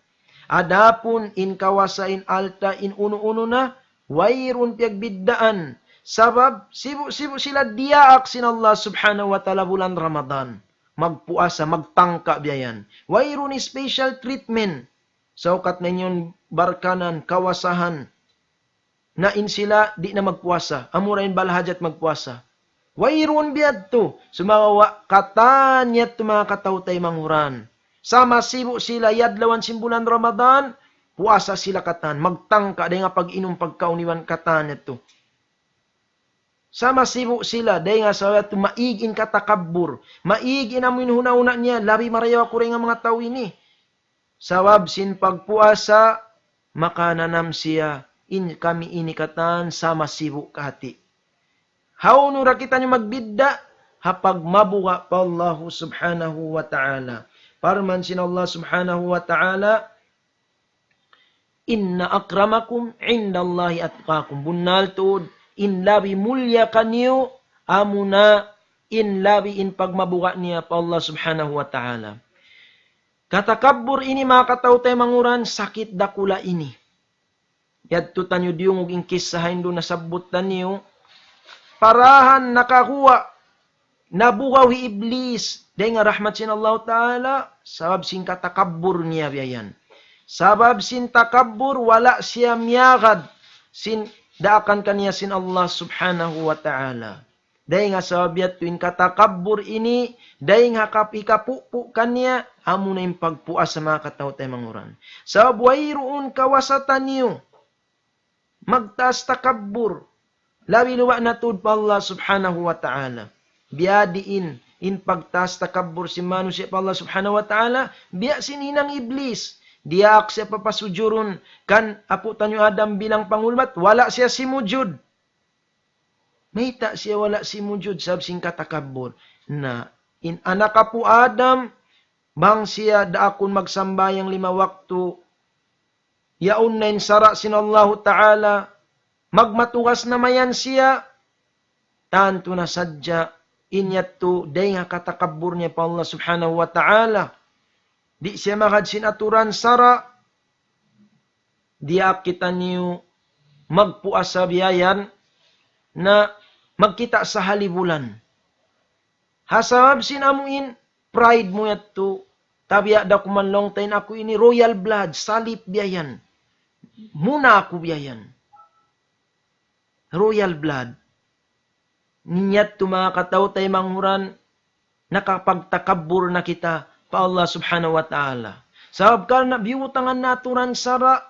Adapun in kawasa in alta in uno-uno na, wayroon piagbiddaan. Sabab, sibu sila diaak sin Allah Subhanahu wa Ta'ala bulan Ramadan. Magpuasa, magtangka biyayan. Wayroon special treatment. Saukat na inyon barkanan, kawasahan, na in sila di na magpuasa. Amurain balhajat magpuasa. Wayroon biyad to. Sumawawa katanyat to mga kataw tayo manghuran. Sama sibu sila yadlawan simbulan Ramadan. Puasa sila katan. Magtangka day nga pag-inom pagkauniwan katanyat to. Sama sibu sila day nga sa to maigin katakabbur. Maigin amin huna-una niya. Labi marayaw ako rin nga mga tao ini. Sawab sin pagpuasa makananam siya. In kami inikatan sama sibu kahati. How nura kita nyo magbidda, hapag mabuha pa Allah Subhanahu wa Ta'ala. Parman sin Allah Subhanahu wa Ta'ala, inna akramakum indallahi atqakum. Bunal tuod, inlabi mulya kanyo, amuna inlabi in pagmabuka niya pa Allah subhanahu wa ta'ala. Katakabbur ini mga katawtay manguran, sakit dakula ini. Yadto tanyo diyong uging kisahain do nasabot tanyo, parahan nakakuha, nabugaw hi iblis, dahil nga rahmat sin Allah ta'ala, sabab sin katakabbur niya biyayan. Sabab sin takabbur, wala siya miyagad, sin daakan kaniya sin Allah subhanahu wa ta'ala. Dahil nga sabab yatuin katakabbur ini, dahil nga kapikapupu kaniya, amo na yung pagpuas sa mga katawtay manguran. Sabab wayroon kawasatan niyo, magtaas takabbur, labi luwa na tud pa Allah subhanahu wa ta'ala. Biyadiin, in pagtaas takabbur si manusia pa Allah subhanahu wa ta'ala, biya sininang iblis, diak siya papasujurun, kan apo tanyo Adam bilang pangulmat, wala siya simujud. Mahita siya wala simujud, sab sing katakabbur, na in anak apo Adam, bang siya daakon magsambayang 5 waktu, yaon na sara sinallahu ta'ala, magmatugas na mayan siya, tanto na sadya, inyatto, day nga katakabbur niya pa Allah subhanahu wa ta'ala, di siya makadsin aturan sara, di kita niyo magpuas sa biyayan, na magkita sa halibulan. Hasabab sinamuin, pride mo yatto, tabiya da kumanlong tayo ako ini, royal blood, salip biyayan. Muna ako biyayan. Royal blood. Ninyat mga katawtay manghuran, nakapagtakabbur na kita pa Allah subhanahu wa ta'ala. Sabab ka na biutangan naturan sara,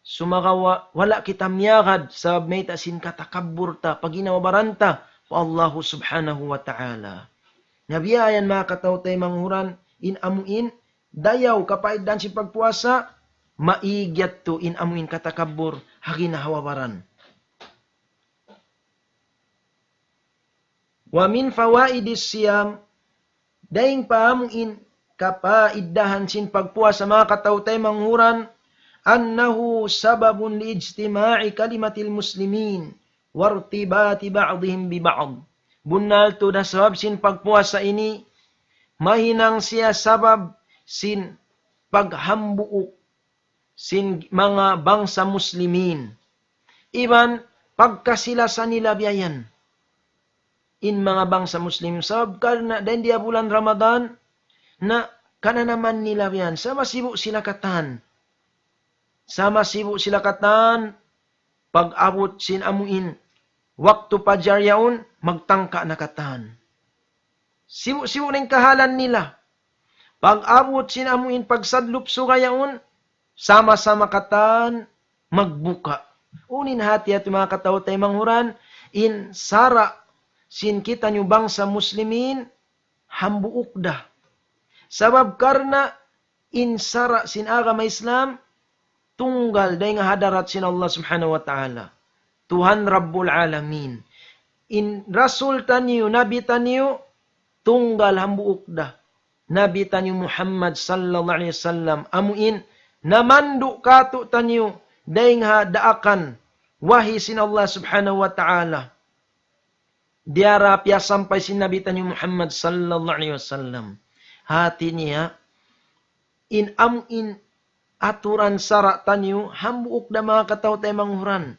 sumakawa, wala kita miyagad, sabab may tasin katakabbur ta, pag inawabaranta pa Allah subhanahu wa ta'ala. Nabiyayan mga katawtay manghuran, inamuin, dayaw kapaidan si pagpuasa, maigyat to inamuin katakabbur, haginahawabaran. Wa min fawaidis siyam, daing paamuin kapaidahan sin pagpuasa mga katawtay manghuran, annahu sababun li ijtima'i kalimatil muslimin wartibati ba'dihim bi ba'd. Bunal to na sabab sin pagpuasa ini, mahinang siya sabab sin paghambuok sin mga bangsa muslimin. Iban pagkasilasan nila biyayan in mga bangsa muslim. Sabab karna dahil dia bulan Ramadan, na kana naman nila biyan, sama sibu sila katan. Sama sibu sila katan, pag-abot sin amuin, waktu pajar yaon, magtangka na katan. Sibu-sibu na yung kahalan nila. Pag-abot sin amuin, pagsadlup suga yaon, sama-sama katan, magbuka. Unin hati at mga katawtay manghuran, in sara, sin kita nyo bangsa muslimin, hambuuk da. Sabab karna, in sara sin agama Islam, tunggal day nga hadarat sin Allah subhanahu wa ta'ala. Tuhan Rabbul Alamin. In Rasul tanyo, Nabi tanyo, tunggal hambuuk da. Nabi tanyo Muhammad sallallahu alaihi wasallam, amuin, namandu kato tanyo, day nga daakan, wahi sin Allah subhanahu wa ta'ala. Diara pia sampai sin Nabi tanyo Muhammad sallallahu alaihi wasallam. Hati niya, in amuin, aturan sara tanyo, hambuuk da mga katawtay manghuran.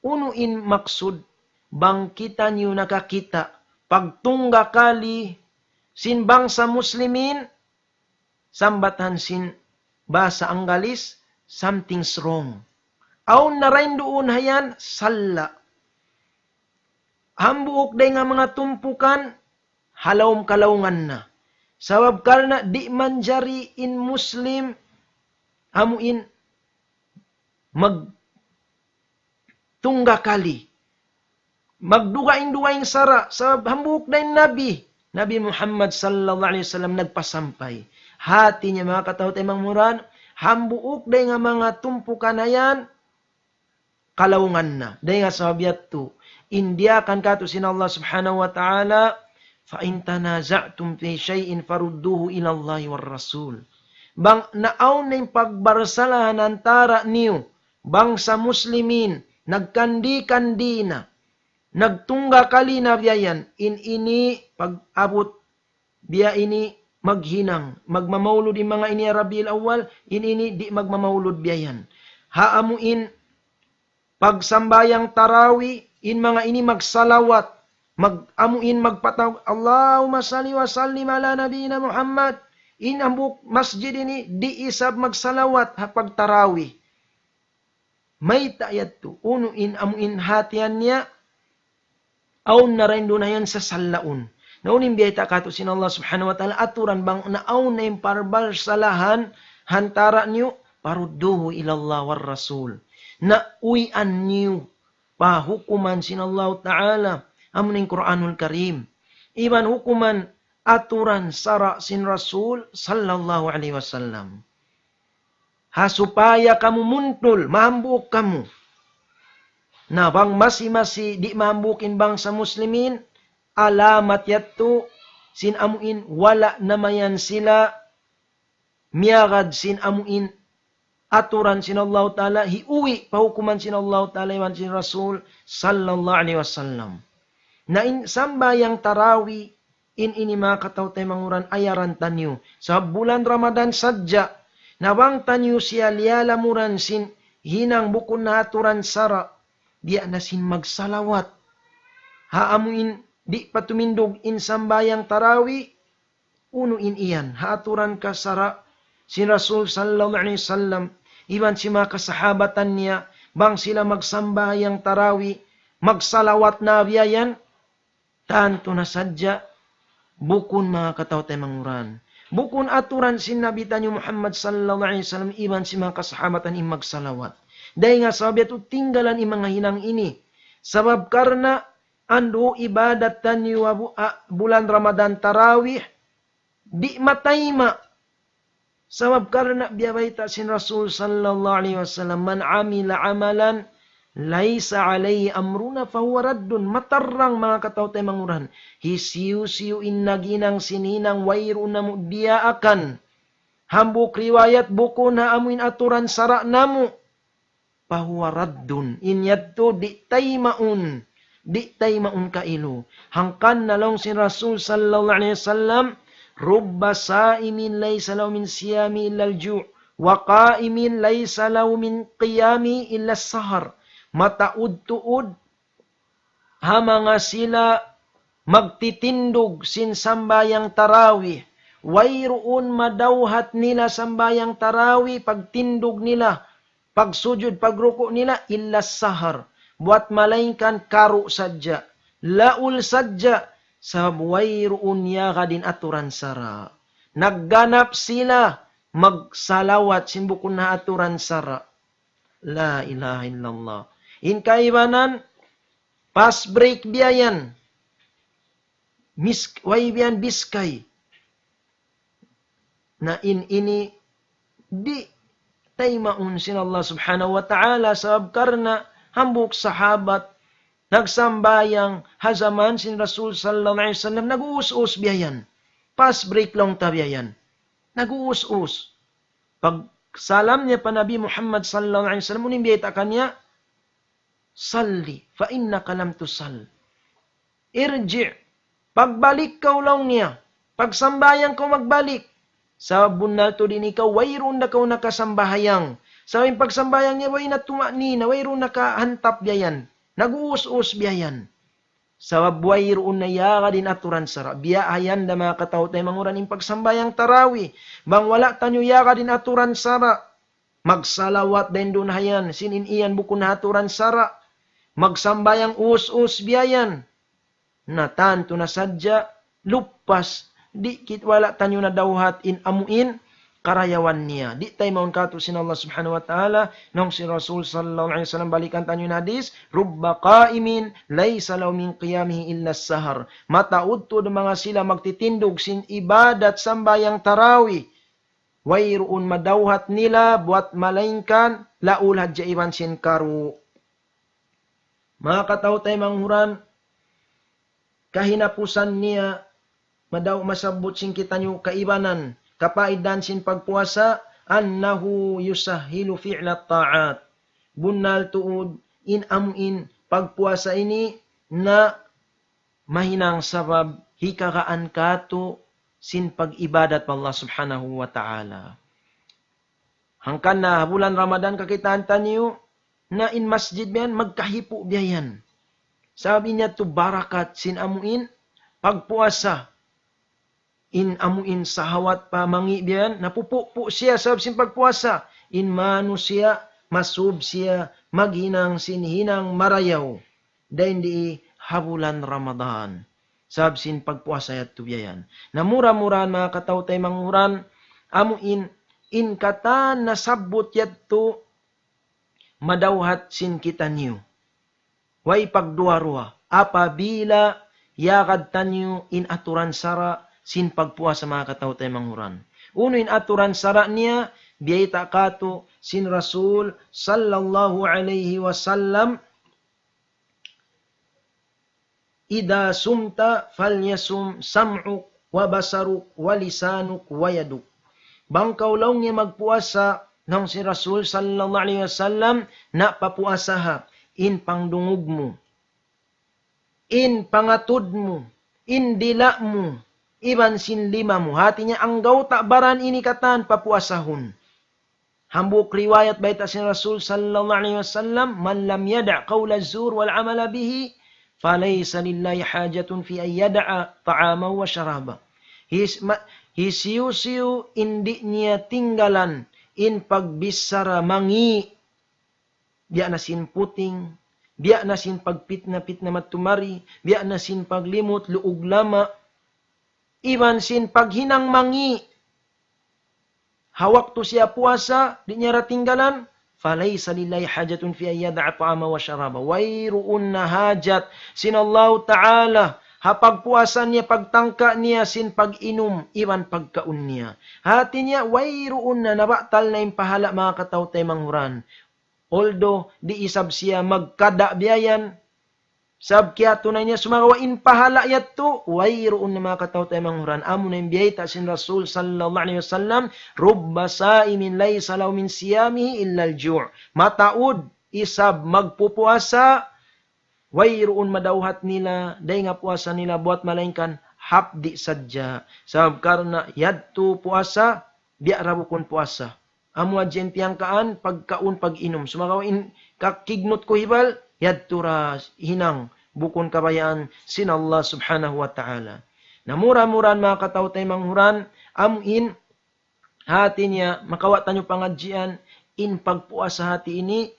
Unuin maksud, bang kita nyo nakakita, pagtungga kali, sin bangsa muslimin, sambatan sin basa Anggalis, something's wrong. Aun na rin doon hayan, sala. Hambuok day nga mga tumpukan, halawm kalaungan na. Sabab karna di manjari in Muslim, amuin, tungga kali. Magdugaing-dugaing sara. Sabab hambuok na yung Nabi Muhammad sallallahu alaihi wasallam nagpasampay. Hati niya mga katawtay manghuran, hambuok na nga mga tumpukan na yan, kalaungan na. Dahil nga sabiat to, India kan kato sin Allah subhanahu wa ta'ala, فَإِن تَنَازَعْتُمْ فِي شَيْءٍ فَرُدُّوهُ إِلَى اللَّهِ وَالرَّسُولِ. Bang naaw na yung pagbarsalahan antara niyo, bang sa muslimin, nagkandi-kandi na, nagtungga kali na biyayan, ini pag-abot biya ini maghinang, magmamaulod in mga ini Rabiul Awwal, ini di magmamaulod biyayan. Haamuin pagsambayang tarawi, in mga ini magsalawat, mag-amuin magpatawag, Allahumma salli wa sallim ala nabiyina Muhammad. In ambuk masjid ini, di isab magsalawat hapag tarawi. May tayat to, uno in amuin hatian niya, aun na rin doon na yan sa salaun. Naunin biyay takato sin Allah subhanahu wa ta'ala, aturan bang naaun na yung parbal salahan, hantara niyo, parudduhu ilallah war rasul. Na uyan niyo, pahukuman sin Allah ta'ala, amunin Quranul Karim. Iban hukuman, aturan sara sin Rasul, sallallahu alaihi wasallam. Hasupaya kamu muntul, mahambuk kamu. Na bang masi-masi di mahambukin bang sa muslimin, alamat yatto, sin amuin, wala namayan sila, miyagad sin amuin, aturan sin Allah Ta'ala, hiuwi, pahukuman sin Allah Ta'ala, iwan sin Rasul, sallallahu alaihi wasallam. Na in sambayang tarawi, in ini mga katawtay manguran, ayaran tanyo, sa bulan Ramadan sadya, nawang tanyo siya liyalamuran sin, hinang bukon na aturan sara, diya na sin magsalawat, haamuin, di patumindog in sambayang tarawi, uno in iyan, haaturan ka sara, si Rasul sallallahu alaihi wasallam, iwan si mga kasahabatan niya, bang sila magsambayang tarawi, magsalawat na biyayan, tanto na sadya, bukun mga katawtay manguran. Bukun aturan sin Nabi tanyo Muhammad sallallahu alaihi wasallam, iwan si mga kasahabatan in magsalawat. Dahil nga sabi ito, tinggalan in mga hinang ini. Sabab karna, ando ibadat tanyo bulan Ramadan tarawih, di matayma. Sabab karna, biyabayta sin Rasul sallallahu alaihi wasallam, man amila amalan, laysa alayhi amruna fahuwa raddun. Matarang mga katawtay manguran. Hisiu-siu in naginang sininang wayro na mo diyaakan. Hambuk riwayat buko na amuin aturan sara namu. Fahuwa raddun. Inyadto di taymaun. Di taymaun kailu. Hangkan na lang si Rasul sallallahu alaihi wasallam. Rubba saimin laysa law min siyami illal ju' wa qaimin laysa law min qiyami illa sahar. Mataud-tuod, hamanga sila magtitindog sin sambayang tarawih. Wayroon madawhat nila sambayang tarawih, pagtindog nila, pagsujud, pagruko nila, illa sahar. Buat malaingkan karo sadya. Laul sadya, sa wayroon yaga din aturan sara. Nagganap sila, magsalawat, simbukon na aturan sara. La ilaha illallah. In kaibanan, pas break biyayan. Way biyan biskay. Na ini, di taymaun sin Allah subhanahu wa ta'ala, sabab karna, hambuk sahabat, nagsambayang hazaman sin Rasul sallallahu alaihi wasallam, nag-uus-us biyayan. Pas break lang ta biyayan. Nag-uus-us. Pag salam niya pa Nabi Muhammad sallallahu alaihi wasallam, unimbiyata kanya, salli, fa innaka lam tusall. Irji', pagbalik ka lang niya, pagsambayang ko magbalik, sa bunal to din ikaw, wayroon na ka nakasambahayang. Sa yung pagsambayang niya, way na tumanina, wayroon nakahantap biyayan, nag-uus-us biyayan. Sa wayroon na yaga din aturan sara, biyahayan da mga katawtay manguran yung pagsambayang tarawi, bang wala tanyo yaga din aturan sara, magsalawat din doon hayan, sinin iyan bukun na aturan sara, magsambayang us-us biyayan, na tanto na sadya, lupas, di kit wala tanyo na dawhat in amuin, karayawan niya. Di tayo maun kato sin Allah subhanahu wa ta'ala, nung si Rasul sallallahu alaihi wasallam, balikan tanyo na hadis, rubba qaimin, laysa law min qiyamihi illa sahar. Mataud to mga sila magtitindog sin ibadat sambayang tarawi, wayroon madawhat nila, buat malaingkan, laulad jaiban sin karu. Mga katawtay manghuran, kahinapusan niya, masabot sin kita nyo kaibanan, kapaidan sin pagpuasa, annahu yusahilu fi'lat ta'at. Bunal tuod, in amuin pagpuasa ini na mahinang sabab hikakaan kato sin pag-ibadat pa Allah subhanahu wa ta'ala. Hangkan na bulan Ramadan kakitaan tanyo na in masjid biyan magkahipo biyan. Sabi niya to barakat sin amuin pagpuasa. In amuin sahawat pa mangi biyan napupupo siya sabab sin pagpuasa. In manu siya masub siya maghinang sinhinang marayaw. Dahil di habulan Ramadan. Sabab sin pagpuasa yat to biyan. Namura-muran mga katawtay manguran amuin in kata nasabot yat to madawhat sin kita niyo. Way pagduwa-ruwa. Apabila yakad tanyo in aturan sara sin pagpuasa mga katawtay manguran. Uno in aturan sara niya, biyayta kato sin Rasul sallallahu alaihi wasallam, Ida sumta falyasum sam'uk wa basaruk wa lisanuk wa yaduk. Bangkaw law niya magpuasa ng si Rasul sallallahu alaihi wasallam na papuasaha in pangdungog mo, in pangatud mo, in dila mo, iban sin lima mo. Hati niya ang gawta baran ini katan papuasahon. Hambuk riwayat baita si Rasul sallallahu alaihi wasallam, man lam yada' qawla zur wal amala bihi falaysa lillahi hajatun fi ay yada'a ta'amahu wa syaraba. Hisiu-siu indi niya tinggalan in pagbisara mangi, biya na sin puting, biya na sin pagpitna-pitna matumari, biya na sin paglimot, luug lama, iban sin paghinang mangi, hawak to siya puasa, di niya ratinggalan, falaysa lillahi hajatun fi ayyada'a ta'ama wa syaraba. Wayruun na hajat sin Allah Ta'ala, hapagpuasan niya, pagtangka niya, sin pag-inom, iban pagkaun niya. Hati niya, wayruun na nabatal na impahala mga katawtay manghuran. Although, di isab siya magkada biyayan, sab kaya tunay niya sumagawain pahala yato, wayroon na mga katawtay manghuran. Amo na imbiyayta sin Rasul sallallahu alaihi wasallam, rubba saimin laysa law min siyamihi illa al-ju'. Mataod, isab magpupuasa, wayroon madawhat nila, day nga puasa nila, buat malaingkan, hapdi sadya. Sab karna, yadto puasa, biya rabukon puasa. Amo adyen tiyangkaan, pagkaun, pag-inom. Sumagawain, kakignot ko hibal, yadto ra hinang, bukon kabayaan, sin Allah subhanahu wa ta'ala. Namura-muran mga katawtay manghuran, amuin, hati niya, makawatan nyo pangadjian, in pagpuasa hati ini,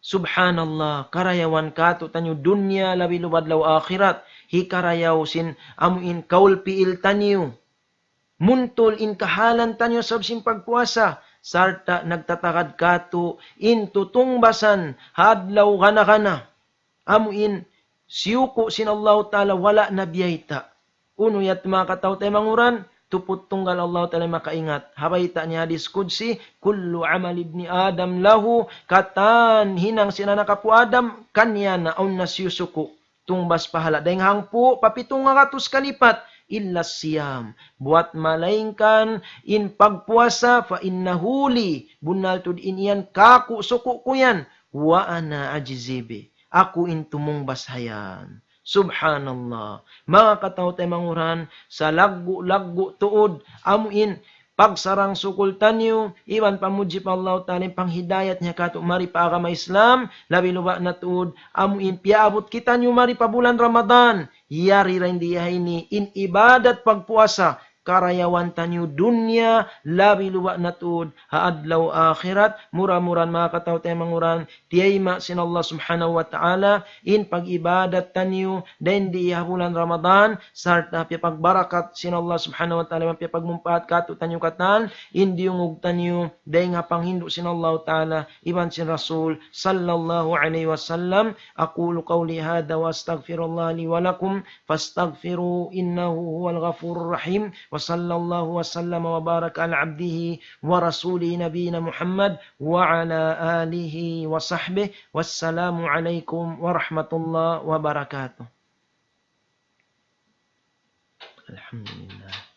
subhanallah, karayawan kato tanyo dunya, labi lubad law akhirat, hikarayaw sin amuin kaul piil tanyo, muntol in kahalan tanyo sab sin pagpuasa, sarta nagtatakad kato, in tutungbasan, hadlaw gana-gana, amuin, siyuko sin Allah Ta'ala, wala na biyayta. Uno yat mga katawtay manguran, tuput tunggal Allah Ta'ala makaingat. Habayta ni hadis kudsi, kullu amal ibni Adam lahu, katan hinang sinanakapu Adam, kanya na on nasyusuko. Tungbas pahala. Dahing hangpo, papitung nga katus kalipat, illa siyam. Buat malaingkan, in pagpuasa, fa innahuli, bunal tud iniyan, kaku suko ko yan, wa ana ajizibi. Ako in tumong bashayan. Subhanallah. Mga katawtay manguran, sa laggo-laggo tuod, amuin, pagsarang sukul tanyo, iwan pamuji pa Allah Ta'ala, panghidayat niya kato, mari pa agama Islam, labi luba na tuod, amuin, piabot kita nyo, mari pa bulan Ramadan, yari rin diyahin in ibadat pagpuasa, karayawan tanyo dunya, labi luwa na tuod, haadlaw akhirat, mura-muran mga katawtay manguran, tiyayma sin Allah subhanahu wa ta'ala, in pag-ibadat tanyo, then di habulan Ramadan, sarta pagbarakat sin Allah subhanahu wa ta'ala, pagmumpaat kato tanyo katan, in diungog tanyo, then nga panghindo sin Allah ta'ala, iban sin Rasul, sallallahu alaihi wasallam, aqulu qawli hada wa astaghfirullah li walakum, fastaghfiru innahu huwal ghafurur rahim, وصلى الله وسلم وبارك على عبده ورسوله نبينا محمد وعلى آله وصحبه والسلام عليكم ورحمة الله وبركاته. الحمد لله.